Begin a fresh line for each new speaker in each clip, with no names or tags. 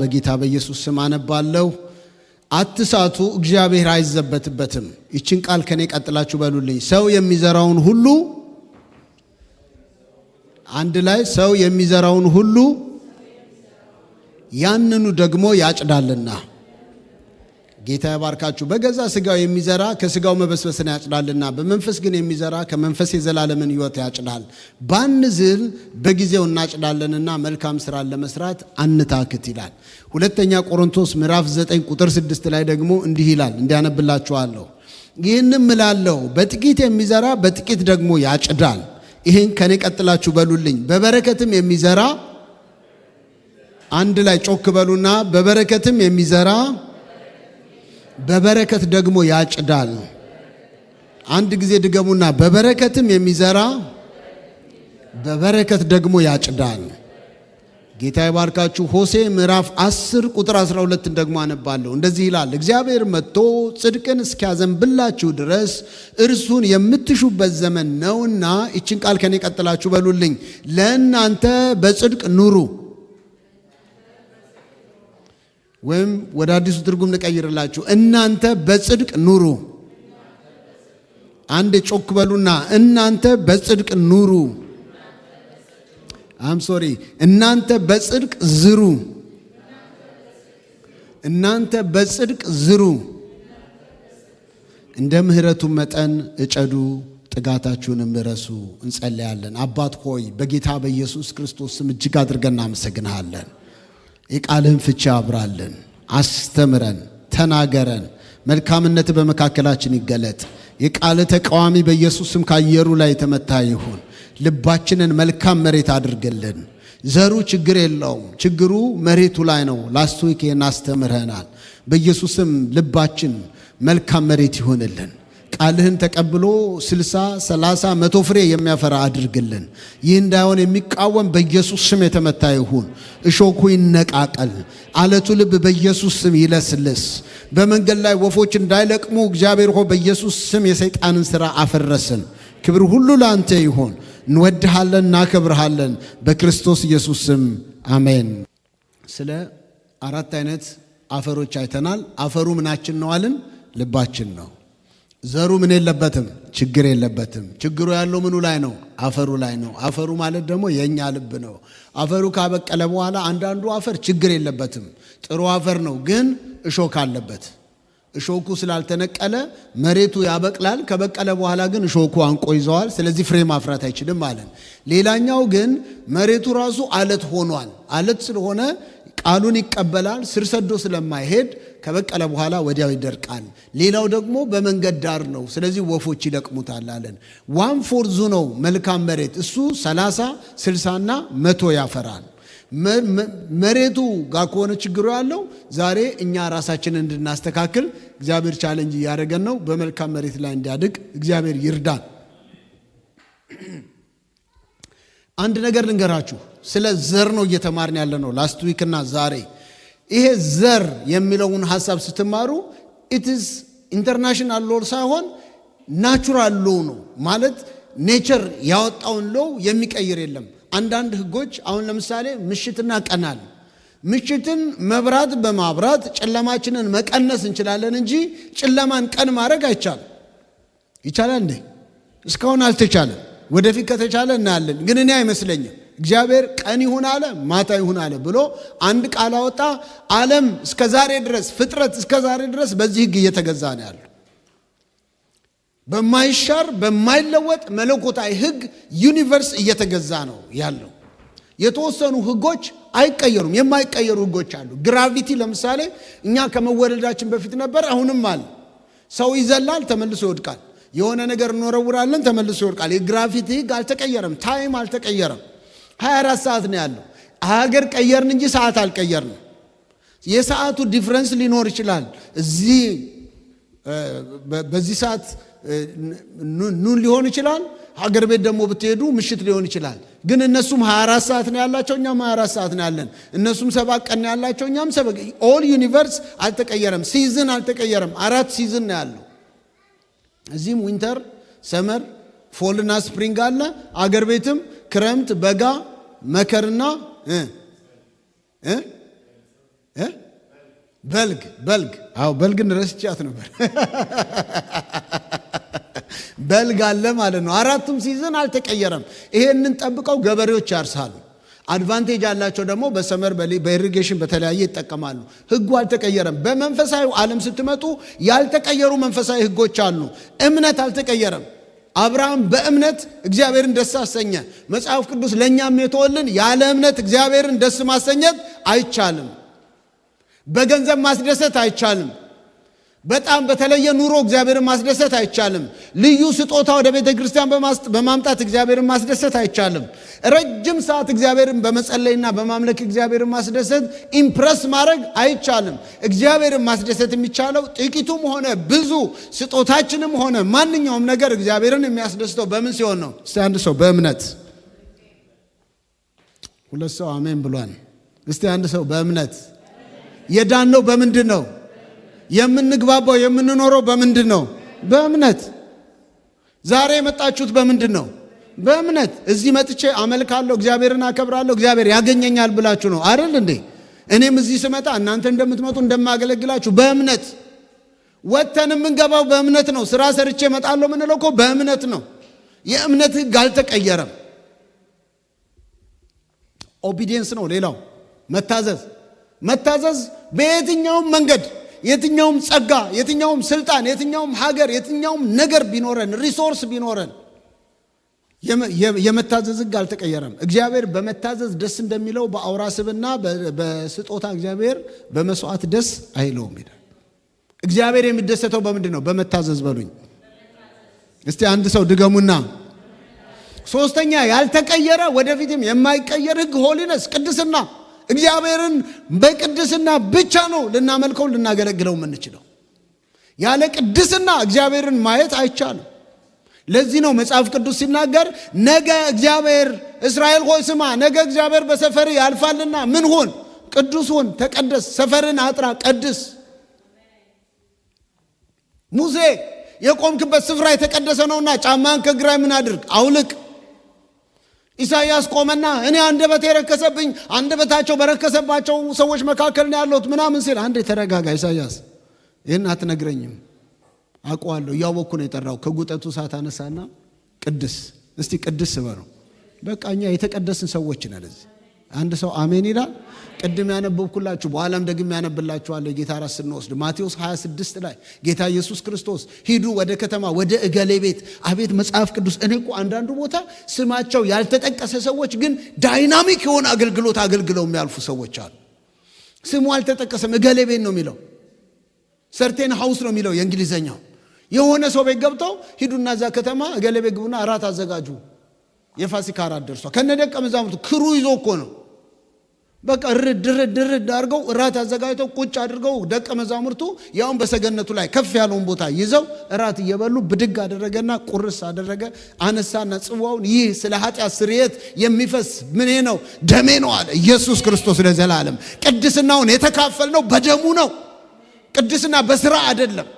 በጌታ በኢየሱስ ስም አነባለሁ። አትሳቱ፣ እግዚአብሔር አይዘበትበትም። ይችን ቃል ከኔ ቀጥላችሁ በሉልኝ። ሰው የሚዘራውን ሁሉ አንድ ላይ ሰው የሚዘራውን ሁሉ ያንኑ ደግሞ ያጭዳልና። ጌታ ይባርካችሁ። በገዛ ስጋው የሚዘራ ከስጋው መበስበስን ያጭዳልና፣ በመንፈስ ግን የሚዘራ ከመንፈስ የዘላለምን ሕይወት ያጭዳል። ባንዝል በጊዜው እናጭዳለንና መልካም ሥራን ለመስራት አንታክት ይላል። ሁለተኛ ቆሮንቶስ ምዕራፍ 9 ቁጥር 6 ላይ ደግሞ እንዲህ ይላል፣ እንዲያነብላችኋለሁ። ይህንም እላለሁ፣ በጥቂት የሚዘራ በጥቂት ደግሞ ያጭዳል። ይህን ከኔ ቀጥላችሁ በሉልኝ። በበረከትም የሚዘራ አንድ ላይ ጮክ በሉና፣ በበረከትም የሚዘራ በበረከት ደግሞ ያጭዳል። አንድ ጊዜ ድገሙና፣ በበረከትም የሚዘራ በበረከት ደግሞ ያጭዳል። ጌታ ይባርካችሁ። ሆሴ ምዕራፍ 10 ቁጥር 12 ደግሞ አነባለሁ። እንደዚህ ይላል፣ እግዚአብሔር መጥቶ ጽድቅን እስኪያዘንብላችሁ ድረስ እርሱን የምትሹበት ዘመን ነውና። ይችን ቃል ከኔ ቀጥላችሁ በሉልኝ። ለእናንተ በጽድቅ ኑሩ። ወይም ወደ አዲሱ ትርጉም ልቀይርላችሁ፣ እናንተ በጽድቅ ኑሩ። አንድ ጮክ በሉና፣ እናንተ በጽድቅ ኑሩ። እናንተ በጽድቅ ዝሩ። እናንተ በጽድቅ ዝሩ፣ እንደ ምሕረቱ መጠን እጨዱ፣ ጥጋታችሁንም እረሱ። እንጸልያለን። አባት ሆይ በጌታ በኢየሱስ ክርስቶስ ስም እጅግ አድርገን እናመሰግንሃለን። የቃልህን ፍቺ አብራልን፣ አስተምረን፣ ተናገረን። መልካምነት በመካከላችን ይገለጥ። የቃልህ ተቃዋሚ በኢየሱስ ስም ካየሩ ላይ የተመታ ይሁን። ልባችንን መልካም መሬት አድርግልን። ዘሩ ችግር የለውም፣ ችግሩ መሬቱ ላይ ነው። ላስት ዊክ አስተምረናል። በኢየሱስ ስም ልባችን መልካም መሬት ይሁንልን። ቃልህን ተቀብሎ 60 30 100 ፍሬ የሚያፈራ አድርግልን። ይህ እንዳይሆን የሚቃወም በኢየሱስ ስም የተመታ ይሁን። እሾኩ ይነቃቀል፣ አለቱ ልብ በኢየሱስ ስም ይለስልስ። በመንገድ ላይ ወፎች እንዳይለቅሙ እግዚአብሔር ሆይ በኢየሱስ ስም የሰይጣንን ሥራ አፈረስን። ክብር ሁሉ ለአንተ ይሁን። እንወድሃለን፣ እናከብርሃለን። በክርስቶስ ኢየሱስ ስም አሜን። ስለ 4 አይነት አፈሮች አይተናል። አፈሩ ምናችን ነው አልን? ልባችን ነው። ዘሩ ምን የለበትም? ችግር የለበትም። ችግሩ ያለው ምኑ ላይ ነው? አፈሩ ላይ ነው። አፈሩ ማለት ደግሞ የኛ ልብ ነው። አፈሩ ካበቀለ በኋላ አንዳንዱ አፈር ችግር የለበትም፣ ጥሩ አፈር ነው፣ ግን እሾክ አለበት። እሾኩ ስላልተነቀለ መሬቱ ያበቅላል። ከበቀለ በኋላ ግን እሾኩ አንቆ ይዘዋል። ስለዚህ ፍሬ ማፍራት አይችልም ማለት። ሌላኛው ግን መሬቱ ራሱ አለት ሆኗል። አለት ስለሆነ ቃሉን ይቀበላል፣ ስር ሰዶ ስለማይሄድ ከበቀለ በኋላ ወዲያው ይደርቃል። ሌላው ደግሞ በመንገድ ዳር ነው፣ ስለዚህ ወፎች ይለቅሙታል አለን። 1/4 ነው መልካም መሬት፣ እሱ 30 60 እና 100 ያፈራል። መሬቱ ጋር ከሆነ ችግሩ ያለው ዛሬ እኛ ራሳችንን እንድናስተካክል እግዚአብሔር ቻሌንጅ እያደረገን ነው። በመልካም መሬት ላይ እንዲያድግ እግዚአብሔር ይርዳን። አንድ ነገር ልንገራችሁ፣ ስለ ዘር ነው እየተማርን ያለ ነው ላስት ዊክና ዛሬ። ይሄ ዘር የሚለውን ሐሳብ ስትማሩ ኢትስ ኢንተርናሽናል ሎ ሳይሆን ናቹራል ሎ ነው ማለት ኔቸር ያወጣውን ሎ የሚቀይር የለም። አንዳንድ ህጎች አሁን ለምሳሌ ምሽትና ቀን አለ። ምሽትን መብራት በማብራት ጨለማችንን መቀነስ እንችላለን እንጂ ጨለማን ቀን ማድረግ አይቻልም። ይቻላል እንዴ? እስካሁን አልተቻለም። ወደፊት ከተቻለ እናያለን። ግን እኔ አይመስለኝም። እግዚአብሔር ቀን ይሁን አለ፣ ማታ ይሁን አለ ብሎ አንድ ቃል አወጣ። ዓለም እስከዛሬ ድረስ ፍጥረት እስከዛሬ ድረስ በዚህ ህግ እየተገዛ ነው ያለው። በማይሻር በማይለወጥ መለኮታዊ ህግ ዩኒቨርስ እየተገዛ ነው ያለው። የተወሰኑ ህጎች አይቀየሩም፣ የማይቀየሩ ህጎች አሉ። ግራቪቲ ለምሳሌ እኛ ከመወለዳችን በፊት ነበር፣ አሁንም አለ። ሰው ይዘላል፣ ተመልሶ ይወድቃል። የሆነ ነገር እንወረውራለን፣ ተመልሶ ይወድቃል። የግራቪቲ ህግ አልተቀየረም። ታይም አልተቀየረም። 24 ሰዓት ነው ያለው። ሀገር ቀየርን እንጂ ሰዓት አልቀየርንም። የሰዓቱ ዲፍረንስ ሊኖር ይችላል። እዚህ በዚህ ሰዓት ኑን ሊሆን ይችላል። ሀገር ቤት ደግሞ ብትሄዱ ምሽት ሊሆን ይችላል። ግን እነሱም 24 ሰዓት ነው ያላቸው፣ እኛም 24 ሰዓት ነው ያለን። እነሱም 7 ቀን ነው ያላቸው፣ እኛም 7። ኦል ዩኒቨርስ አልተቀየረም። ሲዝን አልተቀየረም። 4 ሲዝን ነው ያለው። እዚህም ዊንተር፣ ሰመር፣ ፎልና ስፕሪንግ አለ። አገር ቤትም ክረምት፣ በጋ፣ መከርና በልግ አዎ በልግን ረስቻት ነበር። በልግ አለ ማለት ነው። አራቱም ሲዝን አልተቀየረም። ይሄንን ጠብቀው ገበሬዎች ያርሳሉ። አድቫንቴጅ ያላቸው ደግሞ በሰመር በኢሪጌሽን በተለያየ ይጠቀማሉ። ህጉ አልተቀየረም። በመንፈሳዊ ዓለም ስትመጡ ያልተቀየሩ መንፈሳዊ ህጎች አሉ። እምነት አልተቀየረም። አብርሃም በእምነት እግዚአብሔርን ደስ አሰኘ። መጽሐፍ ቅዱስ ለእኛም የተወልን ያለ እምነት እግዚአብሔርን ደስ ማሰኘት አይቻልም። በገንዘብ ማስደሰት አይቻልም። በጣም በተለየ ኑሮ እግዚአብሔርን ማስደሰት አይቻልም። ልዩ ስጦታ ወደ ቤተ ክርስቲያን በማምጣት እግዚአብሔርን ማስደሰት አይቻልም። ረጅም ሰዓት እግዚአብሔርን በመጸለይና በማምለክ እግዚአብሔርን ማስደሰት ኢምፕረስ ማድረግ አይቻልም። እግዚአብሔርን ማስደሰት የሚቻለው ጥቂቱም ሆነ ብዙ ስጦታችንም ሆነ ማንኛውም ነገር እግዚአብሔርን የሚያስደስተው በምን ሲሆን ነው? እስቲ አንድ ሰው በእምነት፣ ሁለት ሰው አሜን ብሏል። እስቲ አንድ ሰው በእምነት። የዳነው በምንድን ነው? የምንግባባው የምንኖረው በምንድን ነው? በእምነት። ዛሬ የመጣችሁት በምንድን ነው? በእምነት። እዚህ መጥቼ አመልካለሁ፣ እግዚአብሔርን አከብራለሁ፣ እግዚአብሔር ያገኘኛል ብላችሁ ነው አይደል እንዴ? እኔም እዚህ ስመጣ እናንተ እንደምትመጡ እንደማገለግላችሁ በእምነት። ወጥተን የምንገባው በእምነት ነው። ስራ ሰርቼ እመጣለሁ ምንለው እኮ በእምነት ነው። የእምነት ህግ አልተቀየረም። ኦቢዲየንስ ነው ሌላው። መታዘዝ በየትኛውም መንገድ፣ የትኛውም ጸጋ፣ የትኛውም ስልጣን፣ የትኛውም ሀገር፣ የትኛውም ነገር ቢኖረን፣ ሪሶርስ ቢኖረን የመታዘዝ ህግ አልተቀየረም። እግዚአብሔር በመታዘዝ ደስ እንደሚለው በአውራ ስብና በስጦታ እግዚአብሔር በመስዋዕት ደስ አይለውም ይላል። እግዚአብሔር የሚደሰተው በምንድን ነው? በመታዘዝ በሉኝ እስቲ አንድ ሰው ድገሙና። ሶስተኛ ያልተቀየረ ወደፊትም የማይቀየር ህግ ሆሊነስ፣ ቅድስና። እግዚአብሔርን በቅድስና ብቻ ነው ልናመልከው ልናገለግለው የምንችለው። ያለ ቅድስና እግዚአብሔርን ማየት አይቻልም። ለዚህ ነው መጽሐፍ ቅዱስ ሲናገር ነገ እግዚአብሔር እስራኤል ሆይ ስማ፣ ነገ እግዚአብሔር በሰፈር ያልፋልና ምን ሁን? ቅዱስ ሁን፣ ተቀደስ፣ ሰፈርን አጥራ፣ ቀድስ። ሙሴ የቆምክበት ስፍራ የተቀደሰ ነውና ጫማን ከግራይ ምን አድርግ? አውልቅ። ኢሳይያስ ቆመና እኔ አንደበቴ ረከሰብኝ፣ አንደበታቸው በረከሰባቸው ሰዎች መካከል ነው ያለሁት ምናምን ሲል፣ አንዴ ተረጋጋ ኢሳይያስ፣ ይህን አትነግረኝም፣ አውቀዋለሁ፣ እያወቅኩ ነው የጠራው። ከጉጠቱ እሳት አነሳና ቅድስ፣ እስቲ ቅድስ በለው። በቃ እኛ የተቀደስን ሰዎች ነን። እዚህ አንድ ሰው አሜን ይላል። ቅድም ያነበብኩላችሁ በኋላም ደግም ያነብላችኋለሁ። ጌታ ራስ ስንወስድ ማቴዎስ 26 ላይ ጌታ ኢየሱስ ክርስቶስ ሂዱ ወደ ከተማ ወደ እገሌ ቤት። አቤት መጽሐፍ ቅዱስ! እኔ እኮ አንዳንዱ ቦታ ስማቸው ያልተጠቀሰ ሰዎች ግን ዳይናሚክ የሆነ አገልግሎት አገልግለው የሚያልፉ ሰዎች አሉ። ስሙ አልተጠቀሰም፣ እገሌ ቤት ነው የሚለው፣ ሰርቴን ሃውስ ነው የሚለው የእንግሊዘኛው። የሆነ ሰው ቤት ገብተው ሂዱና እዛ ከተማ እገሌ ቤት ግቡና እራት አዘጋጁ። የፋሲካ እራት ደርሷል። ከነደቀ መዛሙርቱ ክሩ ይዞ እኮ ነው። በቃ ርድ አድርገው እራት አዘጋጅተው ቁጭ አድርገው ደቀ መዛሙርቱ ያውን በሰገነቱ ላይ ከፍ ያለውን ቦታ ይዘው እራት እየበሉ ብድግ አደረገና ቁርስ አደረገ። አነሳና ጽዋውን ይህ ስለ ኃጢአት ስርየት የሚፈስ ምን ነው? ደሜ ነው አለ። ኢየሱስ ክርስቶስ ለዘላለም ቅድስናውን የተካፈልነው በደሙ ነው። ቅድስና በስራ አይደለም።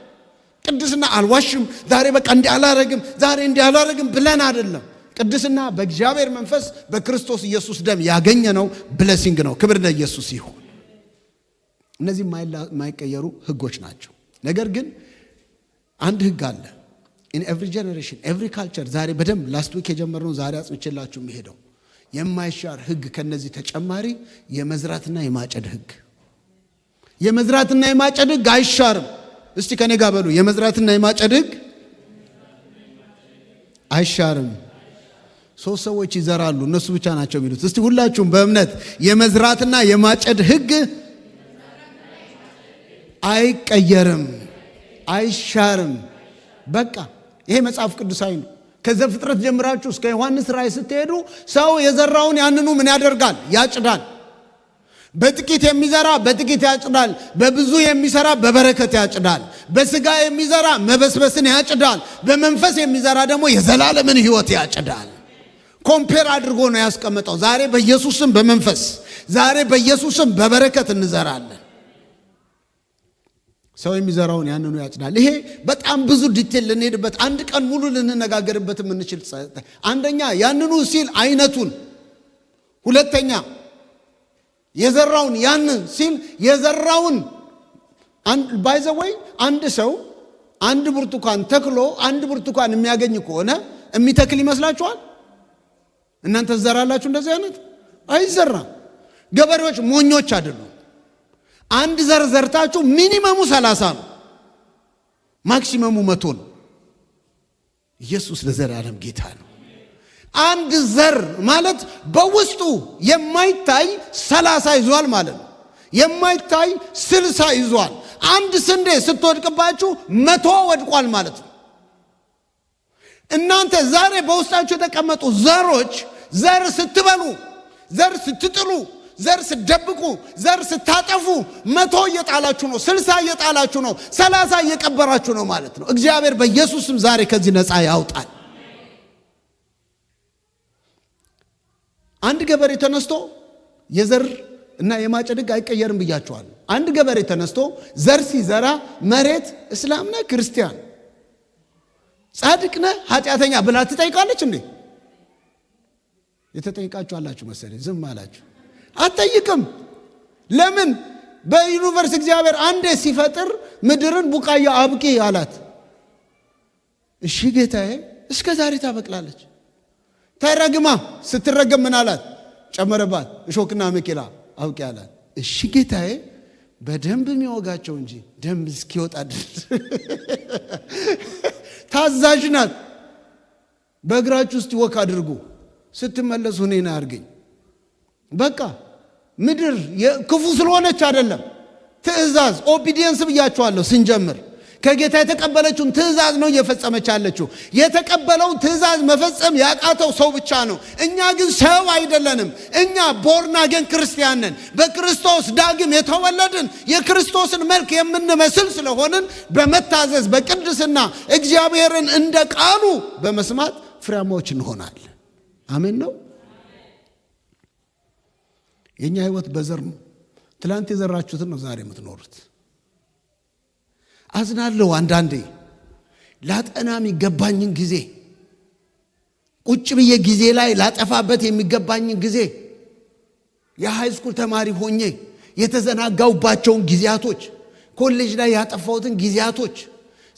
ቅድስና አልዋሽም፣ ዛሬ በቃ እንዲህ አላረግም፣ ዛሬ እንዲህ አላረግም ብለን አይደለም። ቅድስና በእግዚአብሔር መንፈስ በክርስቶስ ኢየሱስ ደም ያገኘነው ብሌሲንግ ነው። ክብር ለኢየሱስ ይሁን። እነዚህ የማይቀየሩ ህጎች ናቸው። ነገር ግን አንድ ህግ አለ። in every generation every culture ዛሬ በደንብ ላስት ዊክ የጀመርነው ዛሬ አጽንቼላችሁ የሚሄደው የማይሻር ህግ ከነዚህ ተጨማሪ የመዝራትና የማጨድ ህግ። የመዝራትና የማጨድ ህግ አይሻርም። እስቲ ከኔ ጋር በሉ፣ የመዝራትና የማጨድ ህግ አይሻርም። ሶስት ሰዎች ይዘራሉ፣ እነሱ ብቻ ናቸው የሚሉት። እስቲ ሁላችሁም በእምነት የመዝራትና የማጨድ ህግ አይቀየርም፣ አይሻርም። በቃ ይሄ መጽሐፍ ቅዱሳዊ ነው። ከዘፍጥረት ጀምራችሁ እስከ ዮሐንስ ራእይ ስትሄዱ ሰው የዘራውን ያንኑ ምን ያደርጋል? ያጭዳል። በጥቂት የሚዘራ በጥቂት ያጭዳል። በብዙ የሚሰራ በበረከት ያጭዳል። በስጋ የሚዘራ መበስበስን ያጭዳል። በመንፈስ የሚዘራ ደግሞ የዘላለምን ህይወት ያጭዳል። ኮምፔር አድርጎ ነው ያስቀመጠው። ዛሬ በኢየሱስም በመንፈስ ዛሬ በኢየሱስም በበረከት እንዘራለን። ሰው የሚዘራውን ያንኑ ያጭዳል። ይሄ በጣም ብዙ ዲቴል ልንሄድበት አንድ ቀን ሙሉ ልንነጋገርበት የምንችል። አንደኛ ያንኑ ሲል አይነቱን፣ ሁለተኛ የዘራውን ያንን ሲል የዘራውን ባይ ዘ ወይ አንድ ሰው አንድ ብርቱካን ተክሎ አንድ ብርቱካን የሚያገኝ ከሆነ የሚተክል ይመስላችኋል? እናንተ ዘራላችሁ እንደዚህ አይነት አይዘራም። ገበሬዎች ሞኞች አይደሉም። አንድ ዘር ዘርታችሁ ሚኒመሙ 30 ነው፣ ማክሲመሙ 100 ነው። ኢየሱስ ለዘላለም ጌታ ነው። አንድ ዘር ማለት በውስጡ የማይታይ 30 ይዟል ማለት ነው። የማይታይ 60 ይዟል። አንድ ስንዴ ስትወድቅባችሁ 100 ወድቋል ማለት ነው። እናንተ ዛሬ በውስጣችሁ የተቀመጡ ዘሮች ዘር ስትበሉ፣ ዘር ስትጥሉ፣ ዘር ስትደብቁ፣ ዘር ስታጠፉ 100 እየጣላችሁ ነው፣ 60 እየጣላችሁ ነው፣ 30 እየቀበራችሁ ነው ማለት ነው። እግዚአብሔር በኢየሱስም ዛሬ ከዚህ ነፃ ያውጣል። አንድ ገበሬ ተነስቶ የዘር እና የማጨድ ሕግ አይቀየርም ብያቸዋል። አንድ ገበሬ ተነስቶ ዘር ሲዘራ መሬት እስላም ነህ ክርስቲያን፣ ጻድቅ ነህ ኃጢአተኛ ብላ ትጠይቃለች እንዴ? የተጠይቃችሁ አላችሁ መሰለኝ፣ ዝም አላችሁ። አትጠይቅም። ለምን? በዩኒቨርስ እግዚአብሔር አንዴ ሲፈጥር ምድርን ቡቃያ አብቂ አላት። እሺ ጌታዬ፣ እስከ ዛሬ ታበቅላለች። ተረግማ ስትረገም ምን አላት? ጨመረባት፣ እሾክና መቄላ አውቂ አላት። እሺ ጌታዬ፣ በደንብ የሚወጋቸው እንጂ ደም እስኪወጣ ድረስ ታዛዥ ናት። በእግራችሁ ውስጥ ወክ አድርጉ፣ ስትመለሱ እኔን አድርገኝ። በቃ ምድር ክፉ ስለሆነች አይደለም፣ ትእዛዝ ኦቢዲየንስ ብያችኋለሁ ስንጀምር። ከጌታ የተቀበለችውን ትእዛዝ ነው እየፈጸመች ያለችው። የተቀበለውን ትእዛዝ መፈጸም ያቃተው ሰው ብቻ ነው። እኛ ግን ሰው አይደለንም። እኛ ቦርን አገን ክርስቲያን ነን። በክርስቶስ ዳግም የተወለድን የክርስቶስን መልክ የምንመስል ስለሆንን በመታዘዝ በቅድስና እግዚአብሔርን እንደ ቃሉ በመስማት ፍሬያማዎች እንሆናለን። አሜን ነው። የኛ ህይወት በዘር ነው። ትላንት የዘራችሁትን ነው ዛሬ የምትኖሩት። አዝናለሁ አንዳንዴ ላጠና የሚገባኝን ጊዜ ቁጭ ብዬ ጊዜ ላይ ላጠፋበት የሚገባኝን ጊዜ የሃይስኩል ተማሪ ሆኜ የተዘናጋውባቸውን ጊዜያቶች፣ ኮሌጅ ላይ ያጠፋሁትን ጊዜያቶች፣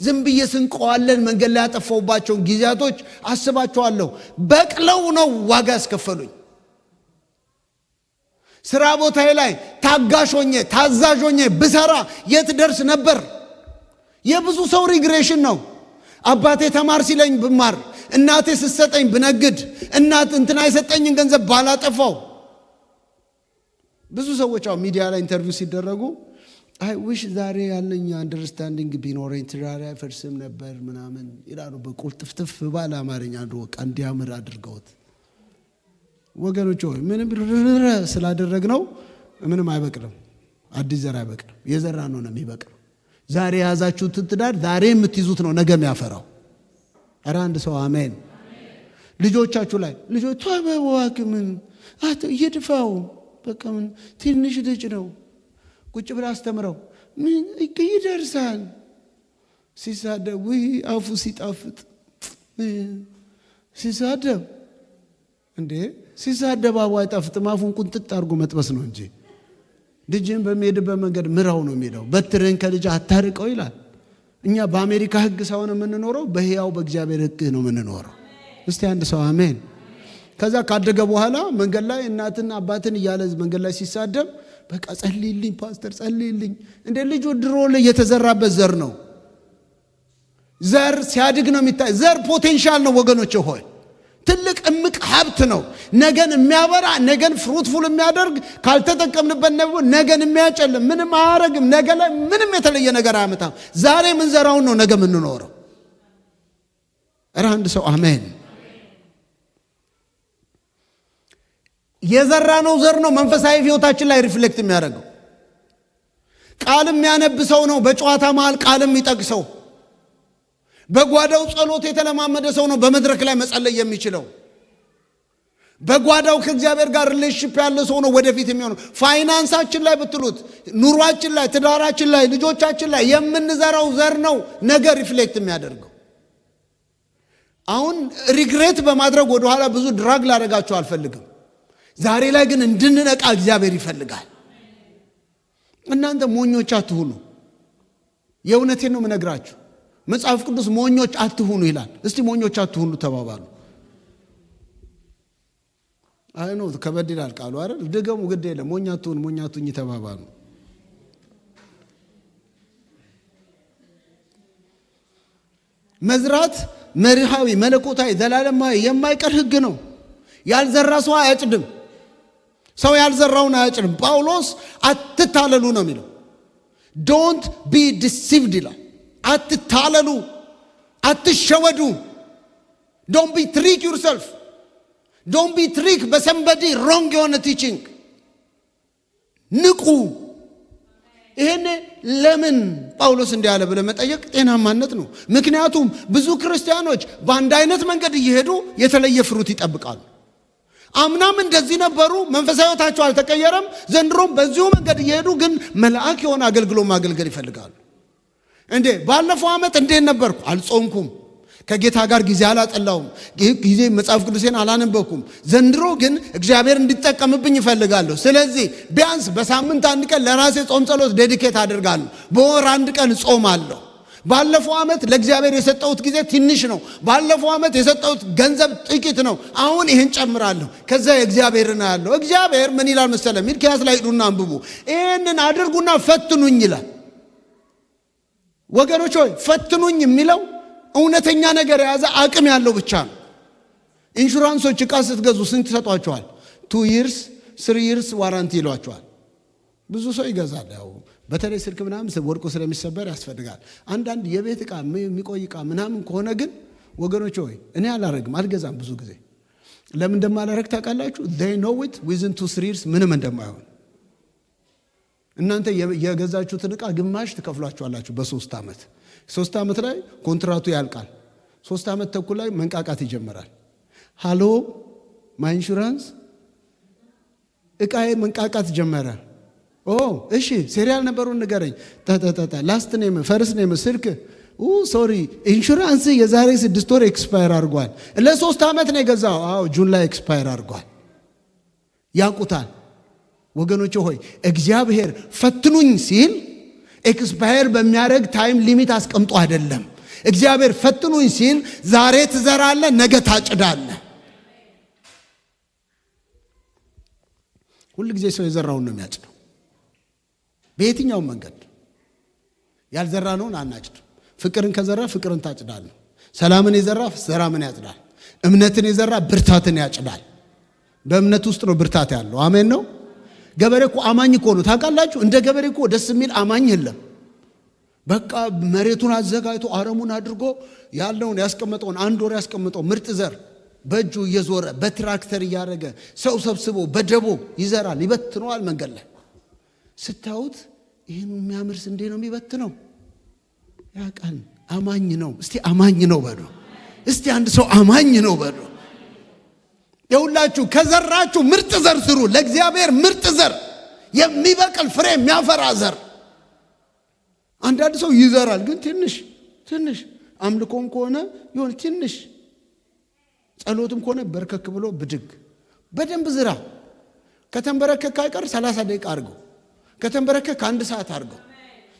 ዝም ብዬ ስንቀዋለን መንገድ ላይ ያጠፋሁባቸውን ጊዜያቶች አስባቸዋለሁ። በቅለው ነው ዋጋ ያስከፈሉኝ። ስራ ቦታዬ ላይ ታጋሽ ሆኜ ታዛዥ ሆኜ ብሰራ የት ደርስ ነበር? የብዙ ሰው ሪግሬሽን ነው። አባቴ ተማር ሲለኝ ብማር፣ እናቴ ስትሰጠኝ ብነግድ፣ እናት እንትና የሰጠኝን ገንዘብ ባላጠፋው። ብዙ ሰዎች አሁን ሚዲያ ላይ ኢንተርቪው ሲደረጉ አይ ዊሽ ዛሬ ያለኝ አንደርስታንዲንግ ቢኖረኝ ትዳሬ አይፈርስም ነበር ምናምን ይላሉ። በቁልጥፍጥፍ ባለ አማርኛ ወቃ እንዲያምር አድርገውት። ወገኖች ሆይ ምንም ስላደረግነው ምንም አይበቅልም። አዲስ ዘር አይበቅልም። የዘራ ነው የሚበቅለው። ዛሬ የያዛችሁት ትዳር ዛሬ የምትይዙት ነው ነገ የሚያፈራው። ኧረ አንድ ሰው አሜን። ልጆቻችሁ ላይ ልጆች ተበዋክ ምን ይድፋው፣ በቃ ምን ትንሽ ልጅ ነው፣ ቁጭ ብላ አስተምረው ምን ይደርሳል። ሲሳደብ ወይ አፉ ሲጣፍጥ ሲሳደብ እንዴ ሲሳደብ አፉ አይጣፍጥም። አፉን ቁንጥጥ አድርጎ መጥበስ ነው እንጂ ልጅን በሚሄድበት መንገድ ምራው ነው የሚለው። በትርን ከልጅ አታርቀው ይላል። እኛ በአሜሪካ ሕግ ሳይሆን የምንኖረው በሕያው በእግዚአብሔር ሕግ ነው የምንኖረው። እስቲ አንድ ሰው አሜን። ከዛ ካደገ በኋላ መንገድ ላይ እናትን አባትን እያለ መንገድ ላይ ሲሳደብ በቃ ጸልይልኝ ፓስተር ጸልይልኝ። እንደ ልጅ ድሮ ላይ የተዘራበት ዘር ነው። ዘር ሲያድግ ነው የሚታይ። ዘር ፖቴንሻል ነው ወገኖች ሆይ፣ ትልቅ እምቅ ሀብት ነው። ነገን የሚያበራ ነገን ፍሩትፉል የሚያደርግ ካልተጠቀምንበት ነገን የሚያጨልም ምንም አያረግም። ነገ ላይ ምንም የተለየ ነገር አያመጣም። ዛሬ ምን ዘራውን ነው ነገ የምንኖረው። ኧረ አንድ ሰው አሜን። የዘራነው ዘር ነው መንፈሳዊ ሕይወታችን ላይ ሪፍሌክት የሚያደርገው። ቃልም የሚያነብሰው ነው በጨዋታ መሃል ቃልም የሚጠቅሰው። በጓዳው ጸሎት የተለማመደ ሰው ነው በመድረክ ላይ መጸለይ የሚችለው። በጓዳው ከእግዚአብሔር ጋር ሪሌሽንሺፕ ያለ ሰው ነው ወደፊት የሚሆነው። ፋይናንሳችን ላይ ብትሉት፣ ኑሯችን ላይ፣ ትዳራችን ላይ፣ ልጆቻችን ላይ የምንዘራው ዘር ነው ነገ ሪፍሌክት የሚያደርገው። አሁን ሪግሬት በማድረግ ወደኋላ ብዙ ድራግ ላደርጋችሁ አልፈልግም። ዛሬ ላይ ግን እንድንነቃ እግዚአብሔር ይፈልጋል። እናንተ ሞኞች አትሁኑ። የእውነቴን ነው የምነግራችሁ። መጽሐፍ ቅዱስ ሞኞች አትሁኑ ይላል። እስቲ ሞኞች አትሁኑ ተባባሉ። አይ ነው ከበድ ይላል ቃሉ አይደል? ድገሙ፣ ግድ የለም። ሞኝ አትሁኑ፣ ሞኝ አትሁኝ ተባባሉ። መዝራት መርሃዊ መለኮታዊ ዘላለማዊ የማይቀር ሕግ ነው። ያልዘራ ሰው አያጭድም። ሰው ያልዘራውን አያጭድም። ጳውሎስ አትታለሉ ነው የሚለው። ዶንት ቢ ዲሲቭድ ይላል። አትታለሉ፣ አትሸወዱ። ዶንት ቢ ትሪክ ዩርሰልፍ። ዶንት ቢ ትሪክ በሰምበዲ ሮንግ የሆነ ቲቺንግ። ንቁ። ይሄን ለምን ጳውሎስ እንዲህ አለ ብለህ መጠየቅ ጤናማነት ነው። ምክንያቱም ብዙ ክርስቲያኖች በአንድ አይነት መንገድ እየሄዱ የተለየ ፍሩት ይጠብቃሉ። አምናም እንደዚህ ነበሩ፣ መንፈሳዊ ሕይወታቸው አልተቀየረም። ዘንድሮም በዚሁ መንገድ እየሄዱ ግን መልአክ የሆነ አገልግሎት ማገልገል ይፈልጋሉ። እንዴ ባለፈው ዓመት እንዴት ነበርኩ? አልጾምኩም፣ ከጌታ ጋር ጊዜ አላጠላውም፣ ጊዜ መጽሐፍ ቅዱሴን አላነበብኩም። ዘንድሮ ግን እግዚአብሔር እንዲጠቀምብኝ ይፈልጋለሁ። ስለዚህ ቢያንስ በሳምንት አንድ ቀን ለራሴ ጾም ጸሎት ዴዲኬት አድርጋለሁ። በወር አንድ ቀን ጾማለሁ። ባለፈው ዓመት ለእግዚአብሔር የሰጠሁት ጊዜ ትንሽ ነው። ባለፈው ዓመት የሰጠሁት ገንዘብ ጥቂት ነው። አሁን ይህን ጨምራለሁ። ከዛ የእግዚአብሔርን አያለሁ። እግዚአብሔር ምን ይላል መሰለህ? ሚልክያስ ላይ ሂዱና አንብቡ። ይህንን አድርጉና ፈትኑኝ ይላል። ወገኖች ሆይ ፈትኑኝ የሚለው እውነተኛ ነገር የያዘ አቅም ያለው ብቻ ነው። ኢንሹራንሶች ዕቃ ስትገዙ ስንት ይሰጧቸዋል? 2 years 3 years ዋራንቲ ይሏቸዋል። ብዙ ሰው ይገዛል። ያው በተለይ ስልክ ምናምን ወድቆ ስለሚሰበር ያስፈልጋል። አንዳንድ የቤት ዕቃ የሚቆይ ዕቃ ምናምን ከሆነ ግን ወገኖች ሆይ እኔ አላረግም፣ አልገዛም። ብዙ ጊዜ ለምን እንደማላረግ ታውቃላችሁ? they know it within 2-3 years ምንም እንደማይሆን። እናንተ የገዛችሁትን ዕቃ ግማሽ ትከፍሏቸዋላችሁ በ3 ዓመት። 3 ዓመት ላይ ኮንትራቱ ያልቃል። 3 ዓመት ተኩል ላይ መንቃቃት ይጀምራል። ሃሎ ማይ ኢንሹራንስ ዕቃዬ መንቃቃት ጀመረ። እሺ ሴሪያል ነበሩን ንገረኝ። ላስት ኔም ፈርስት ኔም ስልክ ሶሪ ኢንሹራንስ የዛሬ 6 ወር ኤክስፓየር አድርጓል። ለ3 ዓመት ነው የገዛው። ጁን ላይ ኤክስፓየር አድርጓል። ያውቁታል። ወገኖች ሆይ እግዚአብሔር ፈትኑኝ ሲል ኤክስፓየር በሚያደርግ ታይም ሊሚት አስቀምጦ አይደለም። እግዚአብሔር ፈትኑኝ ሲል ዛሬ ትዘራለህ፣ ነገ ታጭዳለህ። ሁሉ ጊዜ ሰው የዘራውን ነው የሚያጭደው። በየትኛውም መንገድ ያልዘራነውን አናጭድም። ፍቅርን ከዘራ ፍቅርን ታጭዳለህ። ሰላምን የዘራ ሰላምን ያጭዳል። እምነትን የዘራ ብርታትን ያጭዳል። በእምነት ውስጥ ነው ብርታት ያለው። አሜን ነው። ገበሬ እኮ አማኝ እኮ ነው። ታውቃላችሁ? እንደ ገበሬ እኮ ደስ የሚል አማኝ የለም። በቃ መሬቱን አዘጋጅቶ አረሙን አድርጎ ያለውን ያስቀመጠውን 1 ወር ያስቀመጠው ምርጥ ዘር በእጁ እየዞረ በትራክተር እያደረገ ሰው ሰብስቦ በደቦ ይዘራል፣ ይበትነዋል። መንገድ ላይ ስታዩት ይህን የሚያምር ስንዴ ነው የሚበትነው። ያውቃል። አማኝ ነው። እስቲ አማኝ ነው በሉ። እስቲ አንድ ሰው አማኝ ነው በሉ። የሁላችሁ ከዘራችሁ ምርጥ ዘር ስሩ። ለእግዚአብሔር ምርጥ ዘር የሚበቅል ፍሬ የሚያፈራ ዘር። አንዳንድ ሰው ይዘራል ግን ትንሽ አምልኮም ከሆነ ይሆን ትንሽ፣ ጸሎትም ከሆነ በርከክ ብሎ ብድግ። በደንብ ዝራ። ከተንበረከክ አይቀር 30 ደቂቃ አድርገው። ከተንበረከክ 1 ሰዓት አድርገው።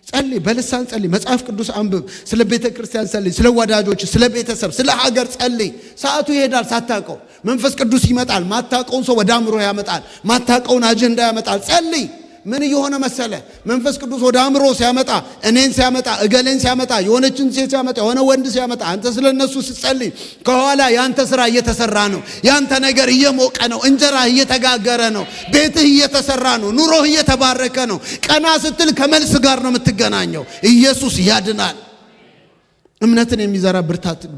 ጸልይ፣ በልሳን ጸልይ፣ መጽሐፍ ቅዱስ አንብብ፣ ስለ ቤተ ክርስቲያን ጸልይ፣ ስለ ወዳጆች፣ ስለ ቤተሰብ፣ ስለ ሀገር ጸልይ። ሰዓቱ ይሄዳል ሳታውቀው። መንፈስ ቅዱስ ይመጣል። ማታውቀውን ሰው ወደ አእምሮ ያመጣል። ማታውቀውን አጀንዳ ያመጣል። ጸልይ። ምን እየሆነ መሰለ? መንፈስ ቅዱስ ወደ አእምሮ ሲያመጣ፣ እኔን ሲያመጣ፣ እገሌን ሲያመጣ፣ የሆነችን ሴት ሲያመጣ፣ የሆነ ወንድ ሲያመጣ፣ አንተ ስለነሱ ስትጸልይ ከኋላ ያንተ ስራ እየተሰራ ነው። ያንተ ነገር እየሞቀ ነው። እንጀራ እየተጋገረ ነው። ቤትህ እየተሰራ ነው። ኑሮህ እየተባረከ ነው። ቀና ስትል ከመልስ ጋር ነው የምትገናኘው። ኢየሱስ ያድናል። እምነትን የሚዘራ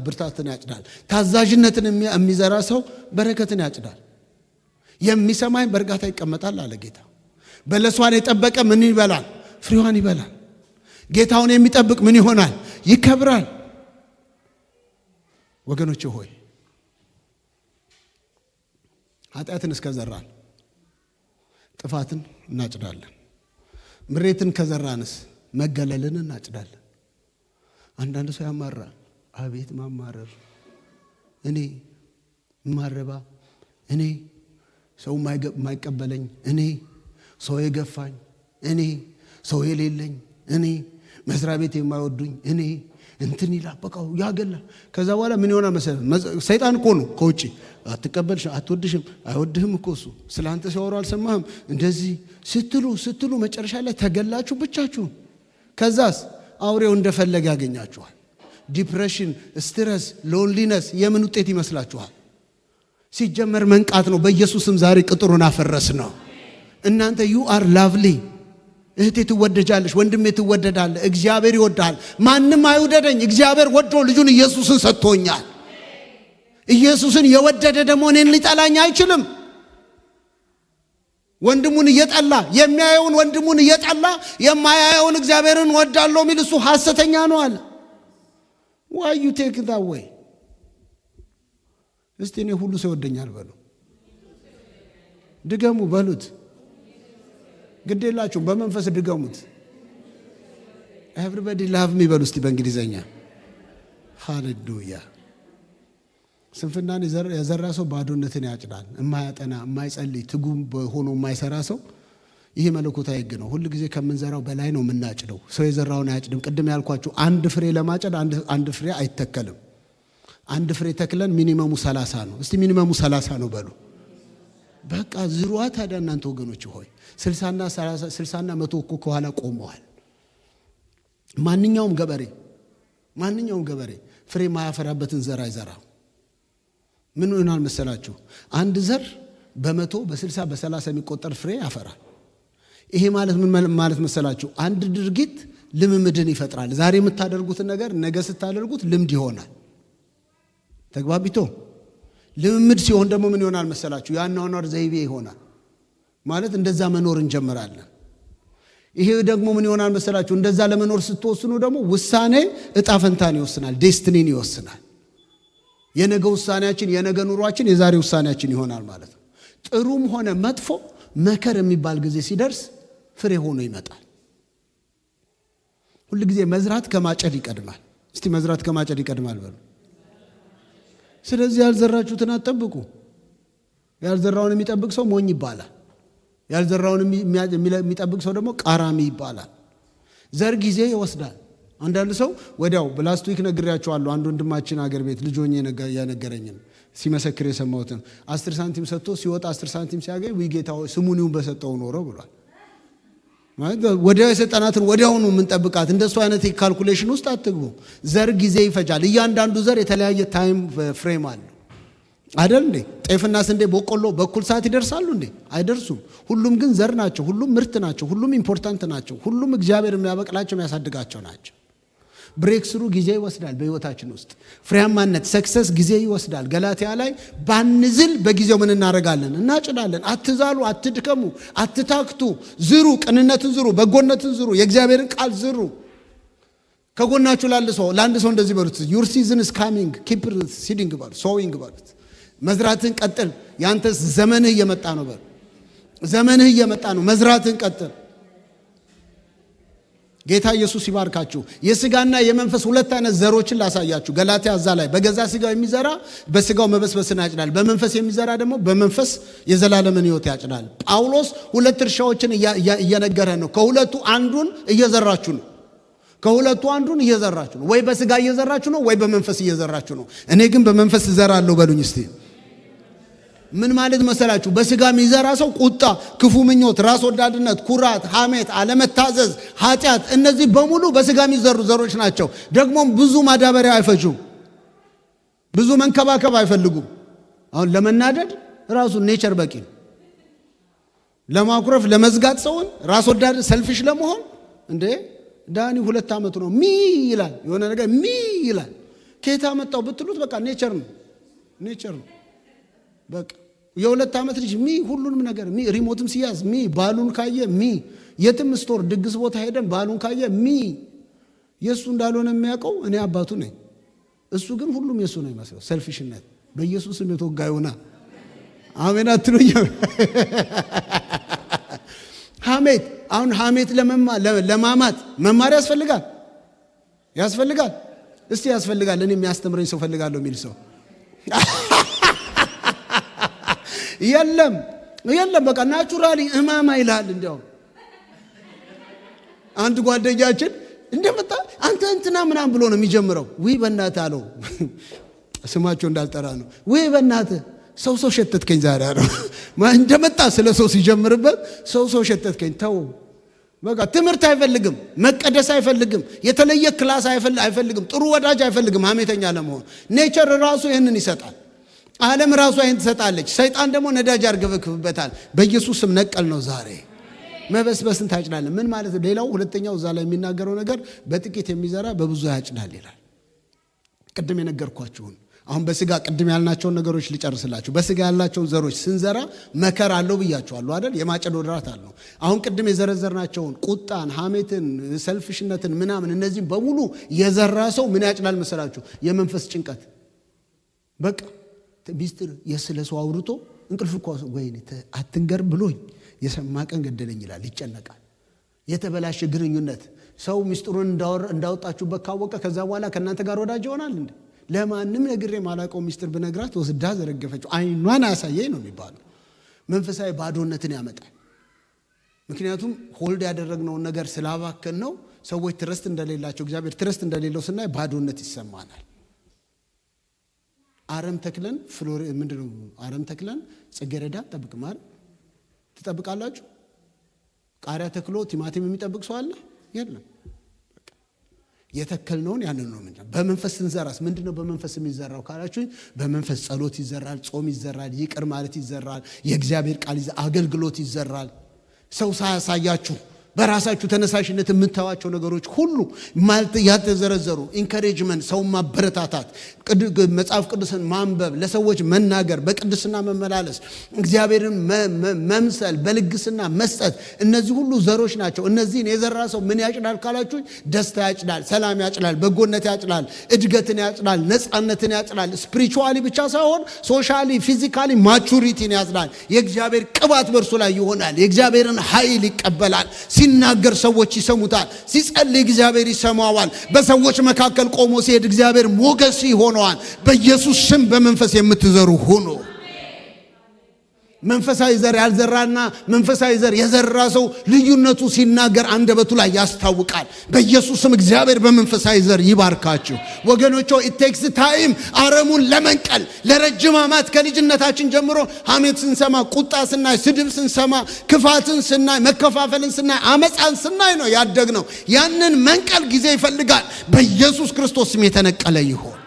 ብርታትን ያጭዳል። ታዛዥነትን የሚዘራ ሰው በረከትን ያጭዳል። የሚሰማኝ በእርጋታ ይቀመጣል አለ ጌታ። በለሷን የጠበቀ ምን ይበላል? ፍሬዋን ይበላል። ጌታውን የሚጠብቅ ምን ይሆናል? ይከብራል። ወገኖች ሆይ ኃጢአትን እስከዘራን ጥፋትን እናጭዳለን። ምሬትን ከዘራንስ መገለልን እናጭዳለን። አንዳንድ ሰው ያማራል። አቤት ማማረር! እኔ ማረባ፣ እኔ ሰው የማይቀበለኝ፣ እኔ ሰው የገፋኝ፣ እኔ ሰው የሌለኝ፣ እኔ መስሪያ ቤት የማይወዱኝ እኔ እንትን ይላል በቃው ያገላል። ከዛ በኋላ ምን ይሆናል መሰለህ? ሰይጣን እኮ ነው ከውጪ አትቀበልሽ፣ አትወድሽም፣ አይወድህም እኮ እሱ ስላንተ ሲያወሩ አልሰማህም እንደዚህ ስትሉ መጨረሻ ላይ ተገላችሁ ብቻችሁን። ከዛስ አውሬው እንደፈለገ ያገኛችኋል። ዲፕሬሽን፣ ስትረስ፣ ሎንሊነስ የምን ውጤት ይመስላችኋል? ሲጀመር መንቃት ነው። በኢየሱስም ዛሬ ቅጥሩን አፈረስ ነው። እናንተ ዩ አር ላቭሊ። እህቴ ትወደጃለሽ፣ ወንድሜ ትወደዳለህ። እግዚአብሔር ይወድሃል። ማንም አይውደደኝ፣ እግዚአብሔር ወዶ ልጁን ኢየሱስን ሰጥቶኛል። ኢየሱስን የወደደ ደግሞ እኔን ሊጠላኝ አይችልም። ወንድሙን እየጠላ የሚያየውን ወንድሙን እየጠላ የማያየውን እግዚአብሔርን ወዳለው የሚል እሱ ሐሰተኛ ነው አለ። why you take it that way? እስቲ እኔ ሁሉ ሰው ይወደኛል በሉ፣ ድገሙ በሉት። ግዴላችሁ በመንፈስ ድገሙት። everybody love me በሉ እስቲ በእንግሊዘኛ። ሃሌሉያ። ስንፍናን የዘራ ሰው ባዶነትን ያጭዳል። የማያጠና የማይጸልይ ትጉም ሆኖ የማይሰራ ሰው ይሄ መለኮታዊ ሕግ ነው። ሁሉ ጊዜ ከምንዘራው በላይ ነው የምናጭደው። ሰው የዘራውን አያጭድም። ቅድም ያልኳችሁ አንድ ፍሬ ለማጨድ አንድ ፍሬ አይተከልም። አንድ ፍሬ ተክለን ሚኒመሙ 30 ነው። እስቲ ሚኒመሙ 30 ነው በሉ። በቃ ዝሩዋ። ታዲያ እናንተ ወገኖች ሆይ 60 እና 100 እኮ ከኋላ ቆመዋል። ማንኛውም ገበሬ ፍሬ ማያፈራበትን ዘር አይዘራም። ምን ይሆናል መሰላችሁ? አንድ ዘር በ100 በ60 በ30 የሚቆጠር ፍሬ ያፈራል። ይሄ ማለት ምን ማለት መሰላችሁ? አንድ ድርጊት ልምምድን ይፈጥራል። ዛሬ የምታደርጉትን ነገር ነገ ስታደርጉት ልምድ ይሆናል። ተግባቢቶ ልምምድ ሲሆን ደግሞ ምን ይሆናል መሰላችሁ? ያኗኗር ዘይቤ ይሆናል። ማለት እንደዛ መኖር እንጀምራለን። ይሄ ደግሞ ምን ይሆናል መሰላችሁ? እንደዛ ለመኖር ስትወስኑ ደግሞ ውሳኔ እጣ ፈንታን ይወስናል፣ ዴስቲኒን ይወስናል። የነገ ውሳኔያችን የነገ ኑሯችን የዛሬ ውሳኔያችን ይሆናል ማለት ነው። ጥሩም ሆነ መጥፎ መከር የሚባል ጊዜ ሲደርስ ፍሬ ሆኖ ይመጣል። ሁሉ ጊዜ መዝራት ከማጨድ ይቀድማል። እስቲ መዝራት ከማጨድ ይቀድማል በሉ። ስለዚህ ያልዘራችሁትን አትጠብቁ። ያልዘራውን የሚጠብቅ ሰው ሞኝ ይባላል። ያልዘራውን የሚጠብቅ ሰው ደግሞ ቃራሚ ይባላል። ዘር ጊዜ ይወስዳል። አንዳንድ ሰው ወዲያው ላስት ዊክ ነግሬያቸዋለሁ። አንድ ወንድማችን አገር ቤት ልጆኝ ያነገረኝን ሲመሰክር የሰማሁትን 10 ሳንቲም ሰጥቶ ሲወጣ 10 ሳንቲም ሲያገኝ ጌታ ስሙኒውን በሰጠው ኖረው ብሏል። ማለት ወዲያው የሰጠናትን ወዲያውኑ የምንጠብቃት እንደሱ አይነት ካልኩሌሽን ውስጥ አትግቡ። ዘር ጊዜ ይፈጃል። እያንዳንዱ ዘር የተለያየ ታይም ፍሬም አለው አይደል እንዴ? ጤፍና ስንዴ በቆሎ በኩል ሰዓት ይደርሳሉ እንዴ? አይደርሱም። ሁሉም ግን ዘር ናቸው። ሁሉም ምርት ናቸው። ሁሉም ኢምፖርታንት ናቸው። ሁሉም እግዚአብሔር የሚያበቅላቸው የሚያሳድጋቸው ናቸው። ብሬክ ስሩ ጊዜ ይወስዳል። በህይወታችን ውስጥ ፍሬያማነት ሰክሰስ ጊዜ ይወስዳል። ገላትያ ላይ ባንዝል በጊዜው ምን እናደርጋለን? እናጭዳለን። አትዛሉ፣ አትድከሙ፣ አትታክቱ። ዝሩ፣ ቅንነትን ዝሩ፣ በጎነትን ዝሩ፣ የእግዚአብሔርን ቃል ዝሩ። ከጎናችሁ ለአንድ ሰው እንደዚህ በሉት፣ ዩር ሲዝን ኢዝ ካሚንግ ኪፕ ሲዲንግ በሉት፣ ሶዊንግ በሉት። መዝራትን ቀጥል፣ ያንተስ ዘመንህ እየመጣ ነው በሉ። ዘመንህ እየመጣ ነው፣ መዝራትን ቀጥል። ጌታ ኢየሱስ ይባርካችሁ። የስጋና የመንፈስ ሁለት አይነት ዘሮችን ላሳያችሁ። ገላትያ እዛ ላይ በገዛ ስጋው የሚዘራ በስጋው መበስበስን ያጭዳል፣ በመንፈስ የሚዘራ ደግሞ በመንፈስ የዘላለምን ሕይወት ያጭዳል። ጳውሎስ ሁለት እርሻዎችን እየነገረ ነው። ከሁለቱ አንዱን እየዘራችሁ ነው። ወይ በስጋ እየዘራችሁ ነው፣ ወይ በመንፈስ እየዘራችሁ ነው። እኔ ግን በመንፈስ እዘራለሁ በሉኝ እስቲ። ምን ማለት መሰላችሁ? በስጋ የሚዘራ ሰው ቁጣ፣ ክፉ ምኞት፣ ራስ ወዳድነት፣ ኩራት፣ ሐሜት፣ አለመታዘዝ፣ ኃጢአት፣ እነዚህ በሙሉ በስጋ የሚዘሩ ዘሮች ናቸው። ደግሞም ብዙ ማዳበሪያ አይፈጁም፣ ብዙ መንከባከብ አይፈልጉም። አሁን ለመናደድ ራሱ ኔቸር በቂ ነው። ለማኩረፍ ለመዝጋት ሰውን ራስ ወዳድ ሰልፊሽ ለመሆን እንዴ ዳኒ 2 ዓመቱ ነው ይላል፣ የሆነ ነገር ይላል። ከየት አመጣው ብትሉት በቃ ኔቸር ነው። በቃ የ2 ዓመት ልጅ ሁሉንም ነገር ሪሞትም ሲያዝ ባሉን ካየ የትም ስቶር ድግስ ቦታ ሄደን ባሉን ካየ የሱ እንዳልሆነ የሚያውቀው እኔ አባቱ ነኝ። እሱ ግን ሁሉም የሱ ነው የሚመስለው። ሰልፊሽነት በኢየሱስም የተወጋ ይሆና። አሜን አትሉኝ? ሐሜት፣ አሁን ሐሜት ለማማት መማር ያስፈልጋል። እስቲ ያስፈልጋል። እኔ የሚያስተምረኝ ሰው ፈልጋለሁ የሚል ሰው የለም። በቃ ናቹራሊ እማማ ይላል። እንዲያው አንድ ጓደኛችን እንደመጣ አንተ እንትና ምናምን ብሎ ነው የሚጀምረው። ውይ በእናትህ አለው። ስማቸው እንዳልጠራ ነው። ውይ በእናትህ ሰው ሸተትከኝ ዛሬ አለው። እንደመጣ ስለ ሰው ሲጀምርበት ሰው ሸተትከኝ። ተው በቃ ትምህርት አይፈልግም፣ መቀደስ አይፈልግም፣ የተለየ ክላስ አይፈልግም፣ ጥሩ ወዳጅ አይፈልግም። ሐሜተኛ ለመሆን ኔቸር ራሱ ይህንን ይሰጣል። ዓለም ራሱ ይህን ትሰጣለች። ሰይጣን ደግሞ ነዳጅ ያርገበክብበታል። በኢየሱስም ነቀል ነው ዛሬ። መበስበስን ታጭዳለህ። ምን ማለት ነው? ሌላው ሁለተኛው እዛ ላይ የሚናገረው ነገር በጥቂት የሚዘራ በብዙ ያጭዳል ይላል። ቅድም የነገርኳችሁን አሁን በስጋ ቅድም ያልናቸውን ነገሮች ልጨርስላችሁ። በስጋ ያላቸውን ዘሮች ስንዘራ መከራ አለው ብያችኋለሁ አይደል? የማጨድ ወራት አለው። አሁን ቅድም የዘረዘርናቸውን ቁጣን፣ ሐሜትን፣ ሰልፍሽነትን ምናምን እነዚህም በሙሉ የዘራ ሰው ምን ያጭዳል መሰላችሁ? የመንፈስ ጭንቀት። በቃ ሚስጥር የስለ ሰው አውርቶ እንቅልፍ እኮ ወይኔ አትንገር ብሎኝ የሰማ ቀን ገደለኝ ይላል፣ ይጨነቃል። የተበላሸ ግንኙነት ሰው ሚስጥሩን እንዳወጣችሁበት ካወቀ ከዛ በኋላ ከእናንተ ጋር ወዳጅ ይሆናል እንዴ? ለማንም ነግሬ ማላውቀው ሚስጥር ብነግራት ወስዳ ዘረገፈችው፣ አይኗን አሳየኝ ነው የሚባለው። መንፈሳዊ ባዶነትን ያመጣል። ምክንያቱም ሆልድ ያደረግነውን ነገር ስላባከን ነው። ሰዎች ትረስት እንደሌላቸው እግዚአብሔር ትረስት እንደሌለው ስናይ ባዶነት ይሰማናል። አረም ተክለን ምንድነው? አረም ተክለን ጽጌረዳ ጠብቅም አይደል? ትጠብቃላችሁ? ቃሪያ ተክሎ ቲማቲም የሚጠብቅ ሰው አለ? የለም። የተከልነውን ያንን ነው። በመንፈስ ስንዘራስ ምንድነው በመንፈስ የሚዘራው ካላችሁ፣ በመንፈስ ጸሎት ይዘራል፣ ጾም ይዘራል፣ ይቅር ማለት ይዘራል፣ የእግዚአብሔር ቃል አገልግሎት ይዘራል። ሰው ሳያሳያችሁ በራሳችሁ ተነሳሽነት የምታዋቸው ነገሮች ሁሉ ማለት ያልተዘረዘሩ ኢንካሬጅመንት፣ ሰው ማበረታታት፣ መጽሐፍ ቅዱስን ማንበብ፣ ለሰዎች መናገር፣ በቅድስና መመላለስ፣ እግዚአብሔርን መምሰል፣ በልግስና መስጠት፣ እነዚህ ሁሉ ዘሮች ናቸው። እነዚህን የዘራ ሰው ምን ያጭዳል ካላችሁ፣ ደስታ ያጭዳል፣ ሰላም ያጭዳል፣ በጎነት ያጭዳል፣ እድገትን ያጭዳል፣ ነፃነትን ያጭዳል። ስፒሪቹዋሊ ብቻ ሳይሆን ሶሻሊ፣ ፊዚካሊ ማቹሪቲን ያጭዳል። የእግዚአብሔር ቅባት በእርሱ ላይ ይሆናል። የእግዚአብሔርን ኃይል ይቀበላል። ሲናገር ሰዎች ይሰሙታል። ሲጸልይ እግዚአብሔር ይሰማዋል። በሰዎች መካከል ቆሞ ሲሄድ እግዚአብሔር ሞገስ ይሆነዋል። በኢየሱስ ስም በመንፈስ የምትዘሩ ሁኑ። መንፈሳዊ ዘር ያልዘራና መንፈሳዊ ዘር የዘራ ሰው ልዩነቱ ሲናገር አንደበቱ ላይ ያስታውቃል። በኢየሱስም እግዚአብሔር በመንፈሳዊ ዘር ይባርካችሁ ወገኖች። it takes time አረሙን ለመንቀል። ለረጅም ዓመት ከልጅነታችን ጀምሮ ሐሜት ስንሰማ፣ ቁጣ ስናይ፣ ስድብ ስንሰማ፣ ክፋትን ስናይ፣ መከፋፈልን ስናይ፣ አመፃን ስናይ ነው ያደግነው። ያንን መንቀል ጊዜ ይፈልጋል። በኢየሱስ ክርስቶስ ስም የተነቀለ ይሁን።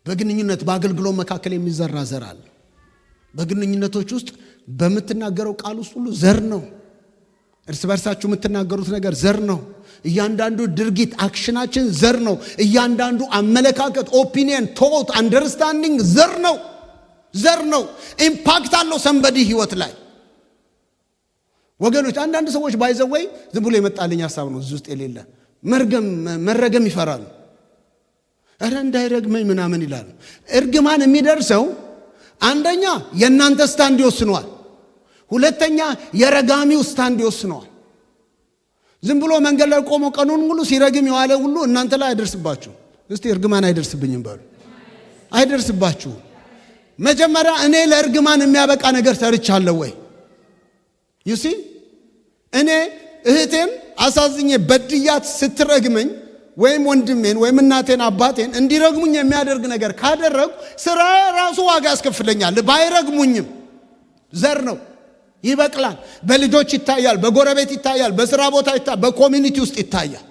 በግንኙነት በአገልግሎት መካከል የሚዘራ ዘር አለ። በግንኙነቶች ውስጥ በምትናገረው ቃል ውስጥ ሁሉ ዘር ነው። እርስ በርሳችሁ የምትናገሩት ነገር ዘር ነው። እያንዳንዱ ድርጊት አክሽናችን ዘር ነው። እያንዳንዱ አመለካከት፣ ኦፒኒየን፣ ቶት፣ አንደርስታንዲንግ ዘር ነው። ዘር ነው። ኢምፓክት አለው ሰንበዲ ህይወት ላይ ወገኖች። አንዳንድ ሰዎች ባይዘወይ ዝም ብሎ የመጣልኝ ሐሳብ ነው እዚህ ውስጥ የሌለ መረገም ይፈራሉ። እረ እንዳይረግመኝ ምናምን ይላሉ። እርግማን የሚደርሰው አንደኛ የእናንተ ስታንድ ይወስነዋል፣ ሁለተኛ የረጋሚው ስታንድ ይወስነዋል። ዝም ብሎ መንገድ ላይ ቆሞ ቀኑን ሙሉ ሲረግም የዋለ ሁሉ እናንተ ላይ አይደርስባችሁ። እስቲ እርግማን አይደርስብኝም በሉ። አይደርስባችሁ። መጀመሪያ እኔ ለእርግማን የሚያበቃ ነገር ሰርቻለሁ ወይ? ዩሲ እኔ እህቴን አሳዝኜ በድያት ስትረግመኝ ወይም ወንድሜን ወይም እናቴን አባቴን እንዲረግሙኝ የሚያደርግ ነገር ካደረጉ ስራ ራሱ ዋጋ ያስከፍለኛል። ባይረግሙኝም ዘር ነው፣ ይበቅላል። በልጆች ይታያል፣ በጎረቤት ይታያል፣ በስራ ቦታ ይታያል፣ በኮሚኒቲ ውስጥ ይታያል።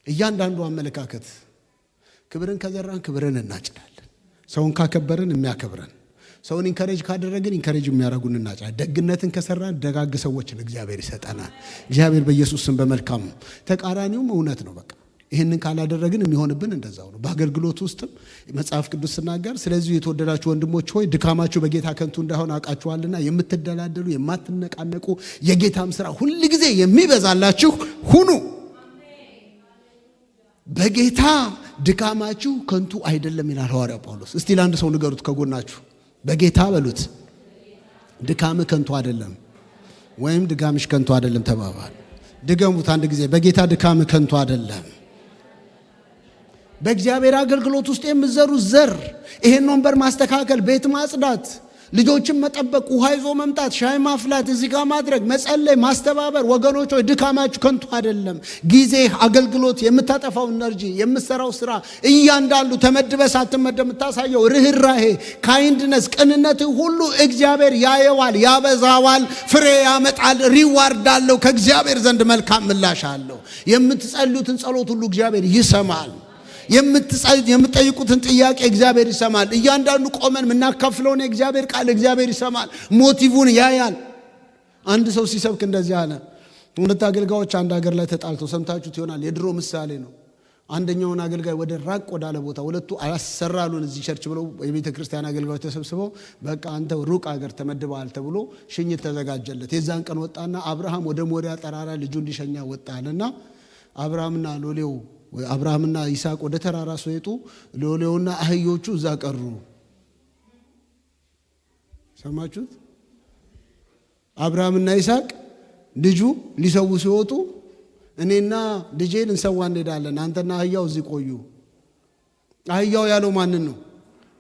እያንዳንዱ አመለካከት ክብርን ከዘራን ክብርን እናጭዳለን። ሰውን ካከበርን የሚያከብረን፣ ሰውን ኢንካሬጅ ካደረግን ኢንካሬጅ የሚያደርጉን እናጭዳለን። ደግነትን ከሰራን ደጋግ ሰዎችን እግዚአብሔር ይሰጠናል። እግዚአብሔር በኢየሱስ ስም በመልካም ተቃራኒውም እውነት ነው። በቃ ይህንን ካላደረግን የሚሆንብን እንደዛው ነው። በአገልግሎት ውስጥም መጽሐፍ ቅዱስ ሲናገር ስለዚህ የተወደዳችሁ ወንድሞች ሆይ ድካማችሁ በጌታ ከንቱ እንዳይሆን አውቃችኋልና የምትደላደሉ የማትነቃነቁ የጌታም ስራ ሁል ጊዜ የሚበዛላችሁ ሁኑ። በጌታ ድካማችሁ ከንቱ አይደለም ይላል ሐዋርያው ጳውሎስ። እስቲ ለአንድ ሰው ንገሩት ከጎናችሁ፣ በጌታ በሉት ድካም ከንቱ አይደለም፣ ወይም ድጋምሽ ከንቱ አይደለም ተባባል። ድገሙት አንድ ጊዜ፣ በጌታ ድካም ከንቱ አይደለም። በእግዚአብሔር አገልግሎት ውስጥ የምትዘሩ ዘር፣ ይሄን ወንበር ማስተካከል፣ ቤት ማጽዳት፣ ልጆችን መጠበቅ፣ ውሃ ይዞ መምጣት፣ ሻይ ማፍላት፣ እዚህ ጋር ማድረግ፣ መጸለይ፣ ማስተባበር። ወገኖች ሆይ ድካማችሁ ከንቱ አይደለም። ጊዜ፣ አገልግሎት፣ የምታጠፋው ኢነርጂ፣ የምትሰራው ስራ እያንዳንዱ ተመድበህ ሳትመደብ የምታሳየው ርህራሄ፣ ካይንድነስ፣ ቅንነት ሁሉ እግዚአብሔር ያየዋል፣ ያበዛዋል፣ ፍሬ ያመጣል፣ ሪዋርድ አለው። ከእግዚአብሔር ዘንድ መልካም ምላሽ አለው። የምትጸልዩትን ጸሎት ሁሉ እግዚአብሔር ይሰማል። የምትጠይቁትን ጥያቄ እግዚአብሔር ይሰማል። እያንዳንዱ ቆመን የምናካፍለውን የእግዚአብሔር ቃል እግዚአብሔር ይሰማል። ሞቲቭን ያያል። አንድ ሰው ሲሰብክ እንደዚህ አለ። ሁለት አገልጋዮች አንድ ሀገር ላይ ተጣልተው ሰምታችሁት ይሆናል። የድሮ ምሳሌ ነው። አንደኛውን አገልጋይ ወደ ራቅ ወዳለ ቦታ ሁለቱ አላሰራሉን እዚህ ቸርች ብለው የቤተ ክርስቲያን አገልጋዮች ተሰብስበው በቃ አንተ ሩቅ ሀገር ተመድበሃል ተብሎ ሽኝት ተዘጋጀለት። የዛን ቀን ወጣና አብርሃም ወደ ሞሪያ ተራራ ልጁን ሊሸኛ ወጣልና አብርሃምና ይስሐቅ ወደ ተራራ ሲወጡ ሎሌውና አህዮቹ እዛ ቀሩ። ሰማችሁት? አብርሃምና ይስሐቅ ልጁ ሊሰው ሲወጡ እኔና ልጄን እንሰዋ እንሄዳለን፣ አንተና አህያው እዚህ ቆዩ። አህያው ያለው ማንን ነው?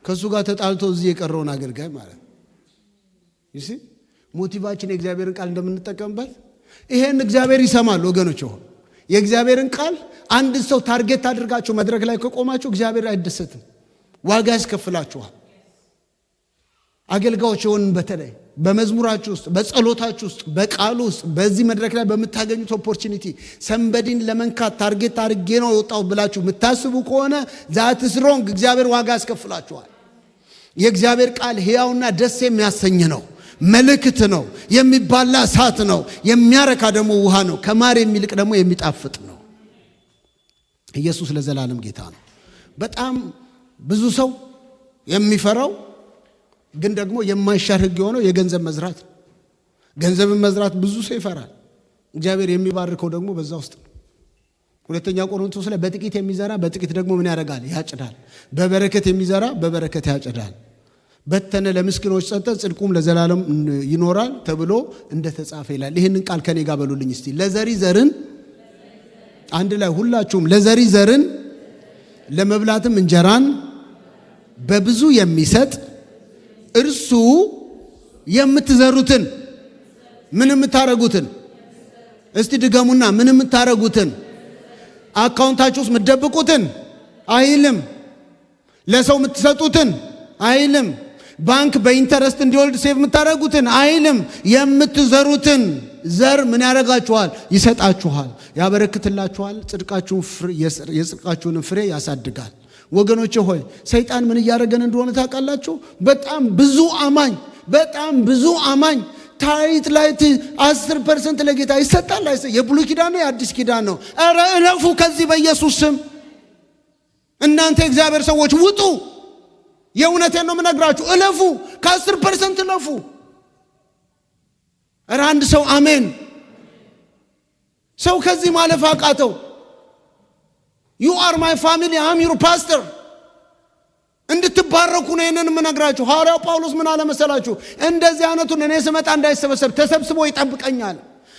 ከሱ ጋር ተጣልቶ እዚህ የቀረውን አገልጋይ ማለት ይሲ ሞቲቫችን የእግዚአብሔርን ቃል እንደምንጠቀምበት ይሄን እግዚአብሔር ይሰማል። ወገኖች ሆይ የእግዚአብሔርን ቃል አንድ ሰው ታርጌት አድርጋችሁ መድረክ ላይ ከቆማችሁ እግዚአብሔር አይደሰትም፣ ዋጋ ያስከፍላችኋል። አገልጋዮች ሆነን በተለይ በመዝሙራችሁ ውስጥ፣ በጸሎታችሁ ውስጥ፣ በቃሉ ውስጥ፣ በዚህ መድረክ ላይ በምታገኙት ኦፖርቹኒቲ ሰንበዲን ለመንካት ታርጌት አድርጌ ነው የወጣው ብላችሁ የምታስቡ ከሆነ ዛትስ ሮንግ። እግዚአብሔር ዋጋ ያስከፍላችኋል። የእግዚአብሔር ቃል ሕያውና ደስ የሚያሰኝ ነው፣ መልእክት ነው፣ የሚባላ እሳት ነው፣ የሚያረካ ደግሞ ውሃ ነው፣ ከማር የሚልቅ ደግሞ የሚጣፍጥ ነው። ኢየሱስ ለዘላለም ጌታ ነው። በጣም ብዙ ሰው የሚፈራው ግን ደግሞ የማይሻር ሕግ የሆነው የገንዘብ መዝራት። ገንዘብን መዝራት ብዙ ሰው ይፈራል። እግዚአብሔር የሚባርከው ደግሞ በዛ ውስጥ ነው። ሁለተኛ ቆሮንቶስ ላይ በጥቂት የሚዘራ በጥቂት ደግሞ ምን ያደርጋል? ያጭዳል። በበረከት የሚዘራ በበረከት ያጭዳል። በተነ ለምስኪኖች ሰጠ፣ ጽድቁም ለዘላለም ይኖራል ተብሎ እንደተጻፈ ይላል። ይህንን ቃል ከኔ ጋር በሉልኝ እስቲ። ለዘሪ ዘርን፣ አንድ ላይ ሁላችሁም፣ ለዘሪ ዘርን ለመብላትም እንጀራን በብዙ የሚሰጥ እርሱ የምትዘሩትን ምን የምታረጉትን እስቲ ድገሙና፣ ምን የምታረጉትን አካውንታችሁ ውስጥ የምትደብቁትን አይልም። ለሰው የምትሰጡትን አይልም። ባንክ በኢንተረስት እንዲወልድ ሴቭ የምታረጉትን አይልም። የምትዘሩትን ዘር ምን ያደርጋችኋል? ይሰጣችኋል፣ ያበረክትላችኋል። የጽድቃችሁን ፍሬ ያሳድጋል። ወገኖቼ ሆይ ሰይጣን ምን እያደረገን እንደሆነ ታውቃላችሁ? በጣም ብዙ አማኝ ታይት ላይት 10% ለጌታ ይሰጣል። የብሉይ ኪዳን ነው የአዲስ ኪዳን ነው? ኧረ እለፉ ከዚህ በኢየሱስ ስም። እናንተ የእግዚአብሔር ሰዎች ውጡ። የእውነቴን ነው የምነግራችሁ። እለፉ፣ ከ10% እለፉ። ኧረ አንድ ሰው አሜን። ሰው ከዚህ ማለፍ አቃተው። You are my family, I'm your pastor። እንድትባረኩ ነው ይሄንን የምነግራችሁ። ሐዋርያው ጳውሎስ ምን አለ መሰላችሁ? እንደዚህ አይነቱን እኔ ስመጣ እንዳይሰበሰብ ተሰብስቦ ይጠብቀኛል።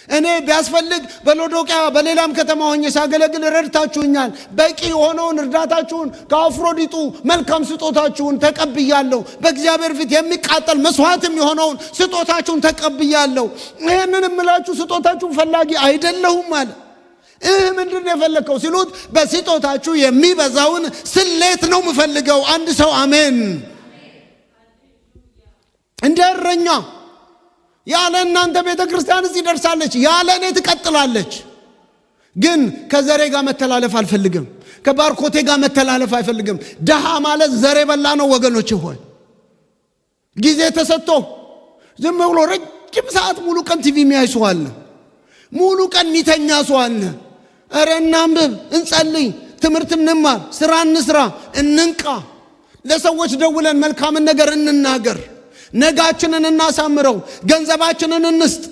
እኔ ቢያስፈልግ በሎዶቅያ በሌላም ከተማ ሆኜ ሳገለግል ረድታችሁኛል። በቂ የሆነውን እርዳታችሁን ከአፍሮዲጡ መልካም ስጦታችሁን ተቀብያለሁ። በእግዚአብሔር ፊት የሚቃጠል መስዋዕትም የሆነውን ስጦታችሁን ተቀብያለሁ። ይሄንን እምላችሁ ስጦታችሁን ፈላጊ አይደለሁም አለ። ምንድን ነው የፈለከው ሲሉት፣ በስጦታችሁ የሚበዛውን ስሌት ነው የምፈልገው። አንድ ሰው አሜን። እንደ እረኛ ያለ እናንተ ቤተ ክርስቲያን እዚህ ደርሳለች፣ ያለ እኔ ትቀጥላለች። ግን ከዘሬ ጋር መተላለፍ አልፈልግም፣ ከባርኮቴ ጋር መተላለፍ አይፈልግም። ደሃ ማለት ዘሬ በላ ነው ወገኖች ሆይ። ጊዜ ተሰጥቶ ዝም ብሎ ረጅም ሰዓት ሙሉ ቀን ቲቪ የሚያይ ሰው አለ፣ ሙሉ ቀን የሚተኛ ሰው አለ። ኧረ እናንብብ፣ እንጸልይ፣ ትምህርት እንማር፣ ስራ እንስራ፣ እንንቃ። ለሰዎች ደውለን መልካምን ነገር እንናገር፣ ነጋችንን እናሳምረው፣ ገንዘባችንን እንስጥ።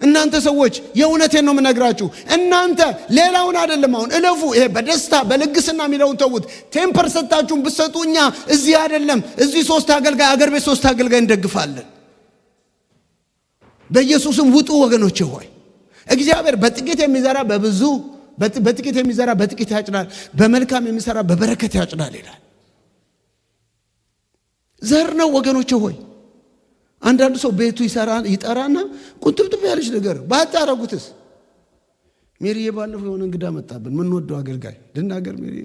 እናንተ ሰዎች የእውነቴን ነው የምነግራችሁ። እናንተ ሌላውን አይደለም አሁን እለፉ። ይሄ በደስታ በልግስና የሚለውን ተውት። 10%ታችሁን ብትሰጡ እኛ እዚህ አይደለም እዚህ 3 አገልጋይ አገር ቤት 3 አገልጋይ እንደግፋለን። በኢየሱስም ውጡ ወገኖቼ ሆይ። እግዚአብሔር በጥቂት የሚዘራ በብዙ በጥቂት የሚዘራ በጥቂት ያጭዳል፣ በመልካም የሚሰራ በበረከት ያጭዳል ይላል። ዘር ነው ወገኖቼ ሆይ። አንዳንድ ሰው ቤቱ ይጠራና ቁንጥብጥብ ያለች ነገር ባታረጉትስ? ሜሪዬ ባለፈው የሆነ እንግዳ መጣብን። ምን ወደው አገልጋይ ልናገር ሜሪዬ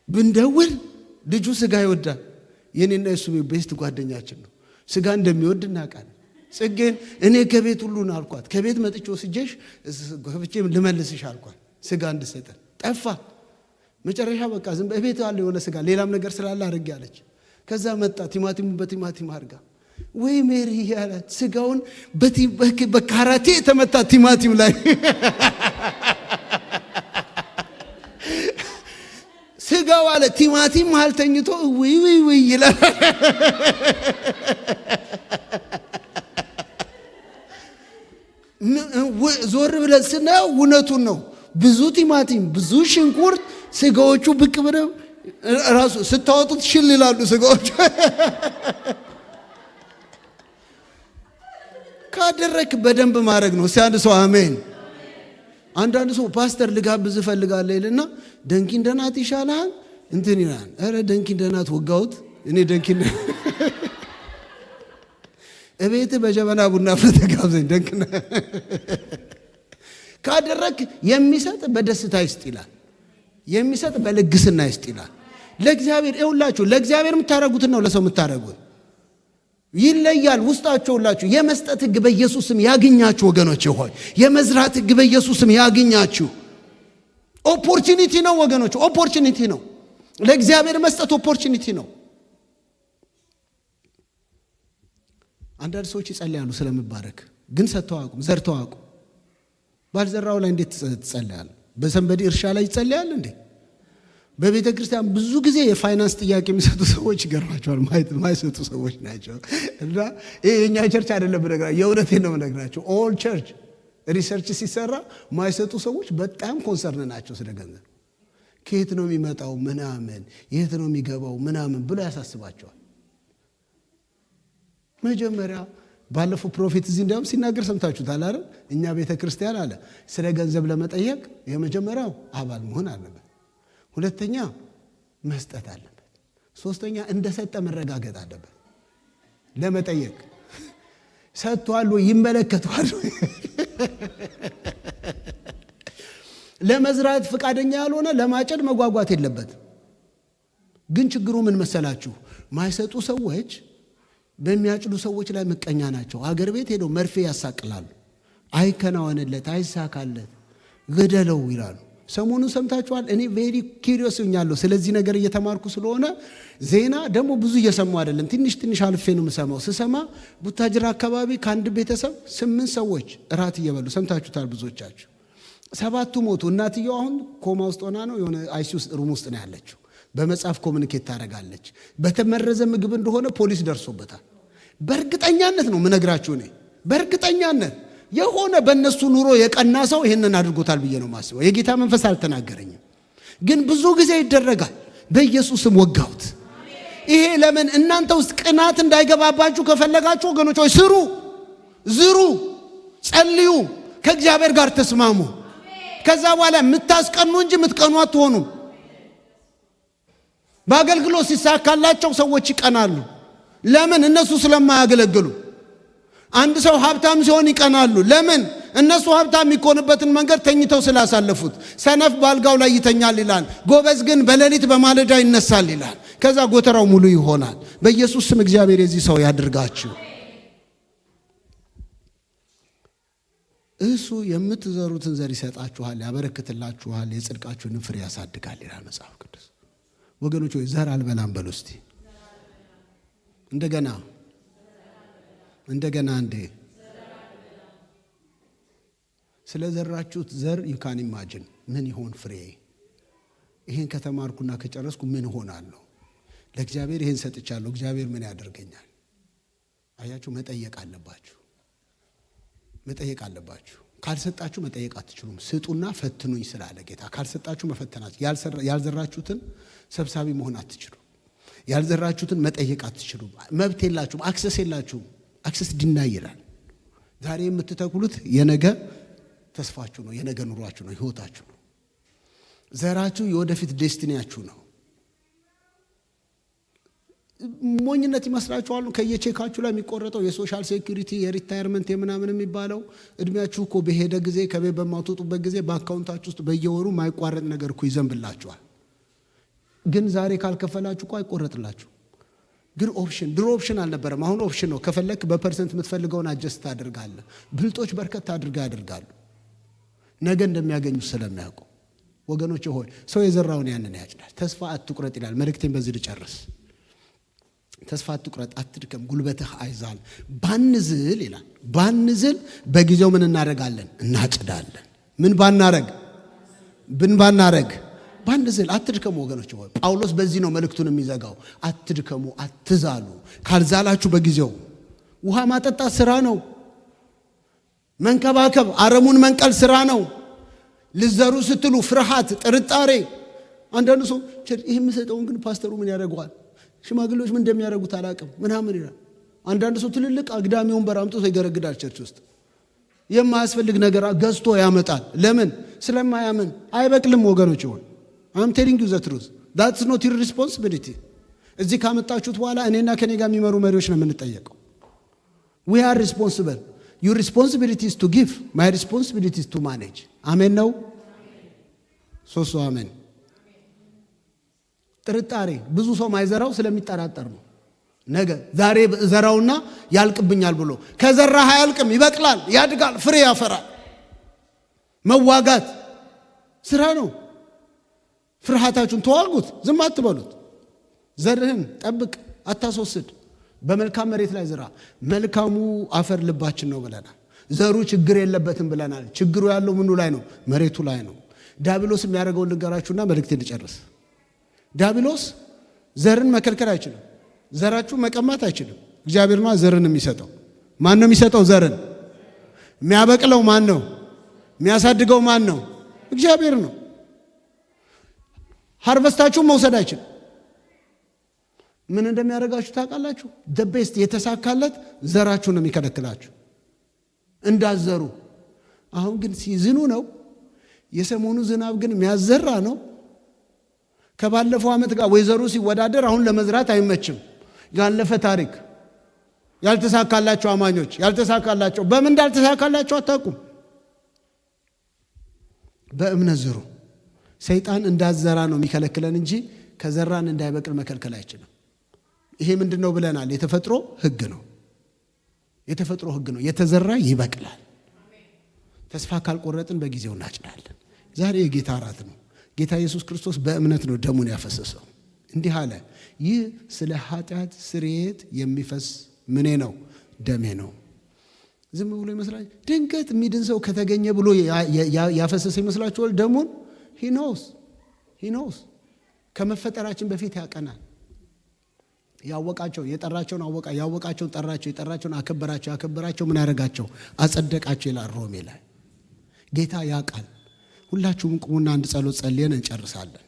ብንደውል ልጁ ስጋ ይወዳል። የኔና የሱ ቤስት ጓደኛችን ነው። ስጋ እንደሚወድ እናውቃለን። ጽጌን እኔ ከቤት ሁሉ ነው አልኳት። ከቤት መጥቼ ወስጄሽ ከፍቼ ልመልስሽ አልኳት። ስጋ እንድሰጠን ጠፋ። መጨረሻ በቃ ዝም በቤት ያለ የሆነ ስጋ ሌላም ነገር ስላለ አድርጌ አለች። ከዛ መጣ ቲማቲም በቲማቲም አድርጋ ወይ ሜሪ ያላት ስጋውን በካራቴ የተመታ ቲማቲም ላይ ስጋው አለ ቲማቲም መሃል ተኝቶ ወይ ይላል። ዞር ብለን ስናየው እውነቱን ነው። ብዙ ቲማቲም፣ ብዙ ሽንኩርት፣ ስጋዎቹ ብቅ ብለው ራሱ ስታወጡት ሽል ይላሉ ስጋዎቹ። ካደረክ በደንብ ማድረግ ነው። ሲያንድ ሰው አሜን። አንዳንድ ሰው ፓስተር ልጋብዝ እፈልጋለሁ ይልና ደንኪን ደናት ይሻላል እንትን ይላል። አረ ደንኪን ደናት ወጋውት እኔ ደንኪን እቤት በጀበና ቡና ፈተጋብዘኝ ደንኪን ካደረክ የሚሰጥ በደስታ ይስጥ ይላል። የሚሰጥ በልግስና ይስጥ ይላል። ለእግዚአብሔር ይውላችሁ ለእግዚአብሔር የምታረጉት ነው ለሰው የምታረጉት ይለያል። ውስጣችሁ ሁላችሁ የመስጠት ሕግ በኢየሱስ ስም ያግኛችሁ ወገኖች ሆይ የመዝራት ሕግ በኢየሱስ ስም ያግኛችሁ። ኦፖርቹኒቲ ነው ወገኖች፣ ኦፖርቹኒቲ ነው። ለእግዚአብሔር መስጠት ኦፖርቹኒቲ ነው። አንዳንድ ሰዎች ይጸልያሉ ስለመባረክ ግን ሰጥተው አያውቁም፣ ዘርተው አያውቁም። ባልዘራው ላይ እንዴት ትጸልያለህ? በሰንበዲ እርሻ ላይ ይጸልያል እንዴ? በቤተ ክርስቲያን ብዙ ጊዜ የፋይናንስ ጥያቄ የሚሰጡ ሰዎች ይገርማቸዋል። ማይሰጡ ሰዎች ናቸው። እና ይሄ የኛ ቸርች አይደለም ብነግራቸው፣ የእውነቴን ነው ብነግራቸው። ኦል ቸርች ሪሰርች ሲሰራ ማይሰጡ ሰዎች በጣም ኮንሰርን ናቸው ስለ ገንዘብ። ከየት ነው የሚመጣው ምናምን፣ የት ነው የሚገባው ምናምን ብሎ ያሳስባቸዋል። መጀመሪያ ባለፈው ፕሮፌት እዚህ እንዲያውም ሲናገር ሰምታችሁታል አይደል? እኛ ቤተ ክርስቲያን አለ ስለ ገንዘብ ለመጠየቅ የመጀመሪያው አባል መሆን አለበት። ሁለተኛ መስጠት አለበት። ሶስተኛ እንደሰጠ መረጋገጥ አለበት። ለመጠየቅ ሰጥቷል ወይ ይመለከቷል። ለመዝራት ፍቃደኛ ያልሆነ ለማጨድ መጓጓት የለበት። ግን ችግሩ ምን መሰላችሁ? ማይሰጡ ሰዎች በሚያጭዱ ሰዎች ላይ ምቀኛ ናቸው። አገር ቤት ሄደው መርፌ ያሳቅላሉ። አይከናወንለት፣ አይሳካለት፣ ገደለው ይላሉ። ሰሞኑን ሰምታችኋል። እኔ ቬሪ ኪሪዮስ ሆኛለሁ ስለዚህ ነገር እየተማርኩ ስለሆነ ዜና ደግሞ ብዙ እየሰማሁ አይደለም፣ ትንሽ አልፌ ነው የምሰማው። ስሰማ ቡታጅራ አካባቢ ከአንድ ቤተሰብ 8 ሰዎች እራት እየበሉ ሰምታችሁታል ብዙዎቻችሁ። 7ቱ ሞቱ። እናትየው አሁን ኮማ ውስጥ ሆና ነው የሆነ አይሲዩ ሩም ውስጥ ነው ያለችው። በመጽሐፍ ኮሙኒኬት ታደርጋለች። በተመረዘ ምግብ እንደሆነ ፖሊስ ደርሶበታል። በእርግጠኛነት ነው ምነግራችሁ። እኔ በእርግጠኛነት የሆነ በእነሱ ኑሮ የቀና ሰው ይሄንን አድርጎታል ብዬ ነው ማስበው። የጌታ መንፈስ አልተናገረኝም፣ ግን ብዙ ጊዜ ይደረጋል። በኢየሱስም ወጋሁት። ይሄ ለምን እናንተ ውስጥ ቅናት እንዳይገባባችሁ ከፈለጋችሁ ወገኖች ሆይ ስሩ፣ ዝሩ፣ ጸልዩ፣ ከእግዚአብሔር ጋር ተስማሙ። ከዛ በኋላ የምታስቀኑ እንጂ የምትቀኑ አትሆኑም። በአገልግሎት ሲሳካላቸው ሰዎች ይቀናሉ። ለምን? እነሱ ስለማያገለግሉ። አንድ ሰው ሀብታም ሲሆን ይቀናሉ። ለምን? እነሱ ሀብታም የሚሆንበትን መንገድ ተኝተው ስላሳለፉት። ሰነፍ ባልጋው ላይ ይተኛል ይላል፣ ጎበዝ ግን በሌሊት በማለዳ ይነሳል ይላል። ከዛ ጎተራው ሙሉ ይሆናል። በኢየሱስ ስም እግዚአብሔር የዚህ ሰው ያድርጋችሁ። እሱ የምትዘሩትን ዘር ይሰጣችኋል፣ ያበረክትላችኋል፣ የጽድቃችሁን ፍሬ ያሳድጋል ይላል መጽሐፍ ቅዱስ። ወገኖች ሆይ ዘር አልበላም በሉ እስቲ። እንደገና እንዴ ስለ ዘራችሁት ዘር ዩካን ኢማጂን ምን ይሆን ፍሬ? ይሄን ከተማርኩና ከጨረስኩ ምን ሆናለሁ? ለእግዚአብሔር ይሄን ሰጥቻለሁ፣ እግዚአብሔር ምን ያደርገኛል? አያችሁ፣ መጠየቅ አለባችሁ። ካልሰጣችሁ መጠየቅ አትችሉም። ስጡና ፈትኑኝ ስላለ ጌታ። ካልሰጣችሁ መፈተናችሁ። ያልዘራችሁትን ሰብሳቢ መሆን አትችሉም። ያልዘራችሁትን መጠየቅ አትችሉም። መብት የላችሁም፣ አክሰስ የላችሁም። አክሰስ ዲናይ ይላል። ዛሬ የምትተክሉት የነገ ተስፋችሁ ነው፣ የነገ ኑሯችሁ ነው፣ ህይወታችሁ ነው። ዘራችሁ የወደፊት ዴስቲኒያችሁ ነው። ሞኝነት ይመስላችኋል? ከየቼካችሁ ላይ የሚቆረጠው የሶሻል ሴኩሪቲ የሪታየርመንት የምናምን የሚባለው እድሜያችሁ እኮ በሄደ ጊዜ ከቤት በማትወጡበት ጊዜ በአካውንታችሁ ውስጥ በየወሩ ማይቋረጥ ነገር እኮ ይዘንብላችኋል። ግን ዛሬ ካልከፈላችሁ እኮ አይቆረጥላችሁ። ግን ኦፕሽን ድሮ ኦፕሽን አልነበረም፣ አሁን ኦፕሽን ነው። ከፈለክ በፐርሰንት የምትፈልገውን አጀስት ታደርጋለህ። ብልጦች በርከት አድርገው ያደርጋሉ፣ ነገ እንደሚያገኙ ስለሚያውቁ። ወገኖች ሆይ ሰው የዘራውን ያንን ያጭዳል። ተስፋ አትቁረጥ ይላል። መልእክቴን በዚህ ልጨርስ። ተስፋ አትቁረጥ፣ አትድከም፣ ጉልበትህ አይዛል። ባንዝል ይላል። ባንዝል በጊዜው ምን እናደርጋለን? እናጭዳለን። ምን ባናረግ? ባናረግ ባንዝል፣ አትድከሙ ወገኖች ሆይ። ጳውሎስ በዚህ ነው መልእክቱን የሚዘጋው። አትድከሙ፣ አትዛሉ። ካልዛላችሁ በጊዜው ውሃ ማጠጣት ስራ ነው። መንከባከብ፣ አረሙን መንቀል ስራ ነው። ልዘሩ ስትሉ ፍርሃት፣ ጥርጣሬ። አንዳንዱ ሰው ይህ የምሰጠውን ግን ፓስተሩ ምን ያደርገዋል? ሽማግሌዎች ምን እንደሚያደርጉት አላውቅም ምናምን ይላል። አንዳንድ ሰው ትልልቅ አግዳሚ ወንበር አምጥቶ ይገረግዳል። ቸርች ውስጥ የማያስፈልግ ነገር ገዝቶ ያመጣል። ለምን? ስለማያምን። አይበቅልም ወገኖች ሆይ። I'm telling you the truth. That's not your responsibility. እዚህ ካመጣችሁት በኋላ እኔና ከኔ ጋር የሚመሩ መሪዎች ነው የምንጠየቀው። We are responsible. Your responsibility is to give. My responsibility is to manage. አሜን ነው? ሶስት አሜን። ጥርጣሬ ብዙ ሰው ማይዘራው ስለሚጠራጠር ነው። ነገ ዛሬ ዘራውና ያልቅብኛል ብሎ ከዘራህ አያልቅም፣ ይበቅላል፣ ያድጋል፣ ፍሬ ያፈራል። መዋጋት ስራ ነው። ፍርሃታችሁን ተዋጉት፣ ዝም አትበሉት። ዘርህን ጠብቅ፣ አታስወስድ። በመልካም መሬት ላይ ዝራ። መልካሙ አፈር ልባችን ነው ብለናል። ዘሩ ችግር የለበትም ብለናል። ችግሩ ያለው ምኑ ላይ ነው? መሬቱ ላይ ነው። ዲያብሎስ የሚያደርገውን ልንገራችሁና መልእክቴን ልጨርስ። ዲያብሎስ ዘርን መከልከል አይችልም። ዘራችሁ መቀማት አይችልም። እግዚአብሔር ነው ዘርን የሚሰጠው። ማን ነው የሚሰጠው? ዘርን የሚያበቅለው ማን ነው? የሚያሳድገው ማን ነው? እግዚአብሔር ነው። ሃርቨስታችሁን መውሰድ አይችልም። ምን እንደሚያደርጋችሁ ታውቃላችሁ? ቤስት የተሳካለት ዘራችሁ ነው የሚከለክላችሁ እንዳዘሩ። አሁን ግን ሲዝኑ ነው። የሰሞኑ ዝናብ ግን የሚያዘራ ነው። ከባለፈው ዓመት ጋር ወይዘሩ ሲወዳደር አሁን ለመዝራት አይመችም። ያለፈ ታሪክ ያልተሳካላቸው አማኞች ያልተሳካላቸው በምን እንዳልተሳካላቸው አታውቁም። በእምነት ዝሩ። ሰይጣን እንዳዘራ ነው የሚከለክለን እንጂ ከዘራን እንዳይበቅል መከልከል አይችልም። ይሄ ምንድነው ብለናል? የተፈጥሮ ሕግ ነው። የተፈጥሮ ሕግ ነው። የተዘራ ይበቅላል። ተስፋ ካልቆረጥን በጊዜው እናጭዳለን። ዛሬ የጌታ እራት ነው። ጌታ ኢየሱስ ክርስቶስ በእምነት ነው ደሙን ያፈሰሰው። እንዲህ አለ፣ ይህ ስለ ኃጢአት ስርየት የሚፈስ ምኔ ነው? ደሜ ነው። ዝም ብሎ ይመስላል። ድንገት የሚድን ሰው ከተገኘ ብሎ ያፈሰሰ ይመስላችኋል? ደሙን he knows ከመፈጠራችን በፊት ያቀናል። ያወቃቸው የጠራቸውን አወቃ፣ ያወቃቸውን ጠራቸው፣ የጠራቸውን አከበራቸው፣ ያከበራቸው ምን ያደረጋቸው? አጸደቃቸው ይላል ሮሜ ላይ። ጌታ ያውቃል። ሁላችሁም ቁሙና አንድ ጸሎት ጸልየን እንጨርሳለን።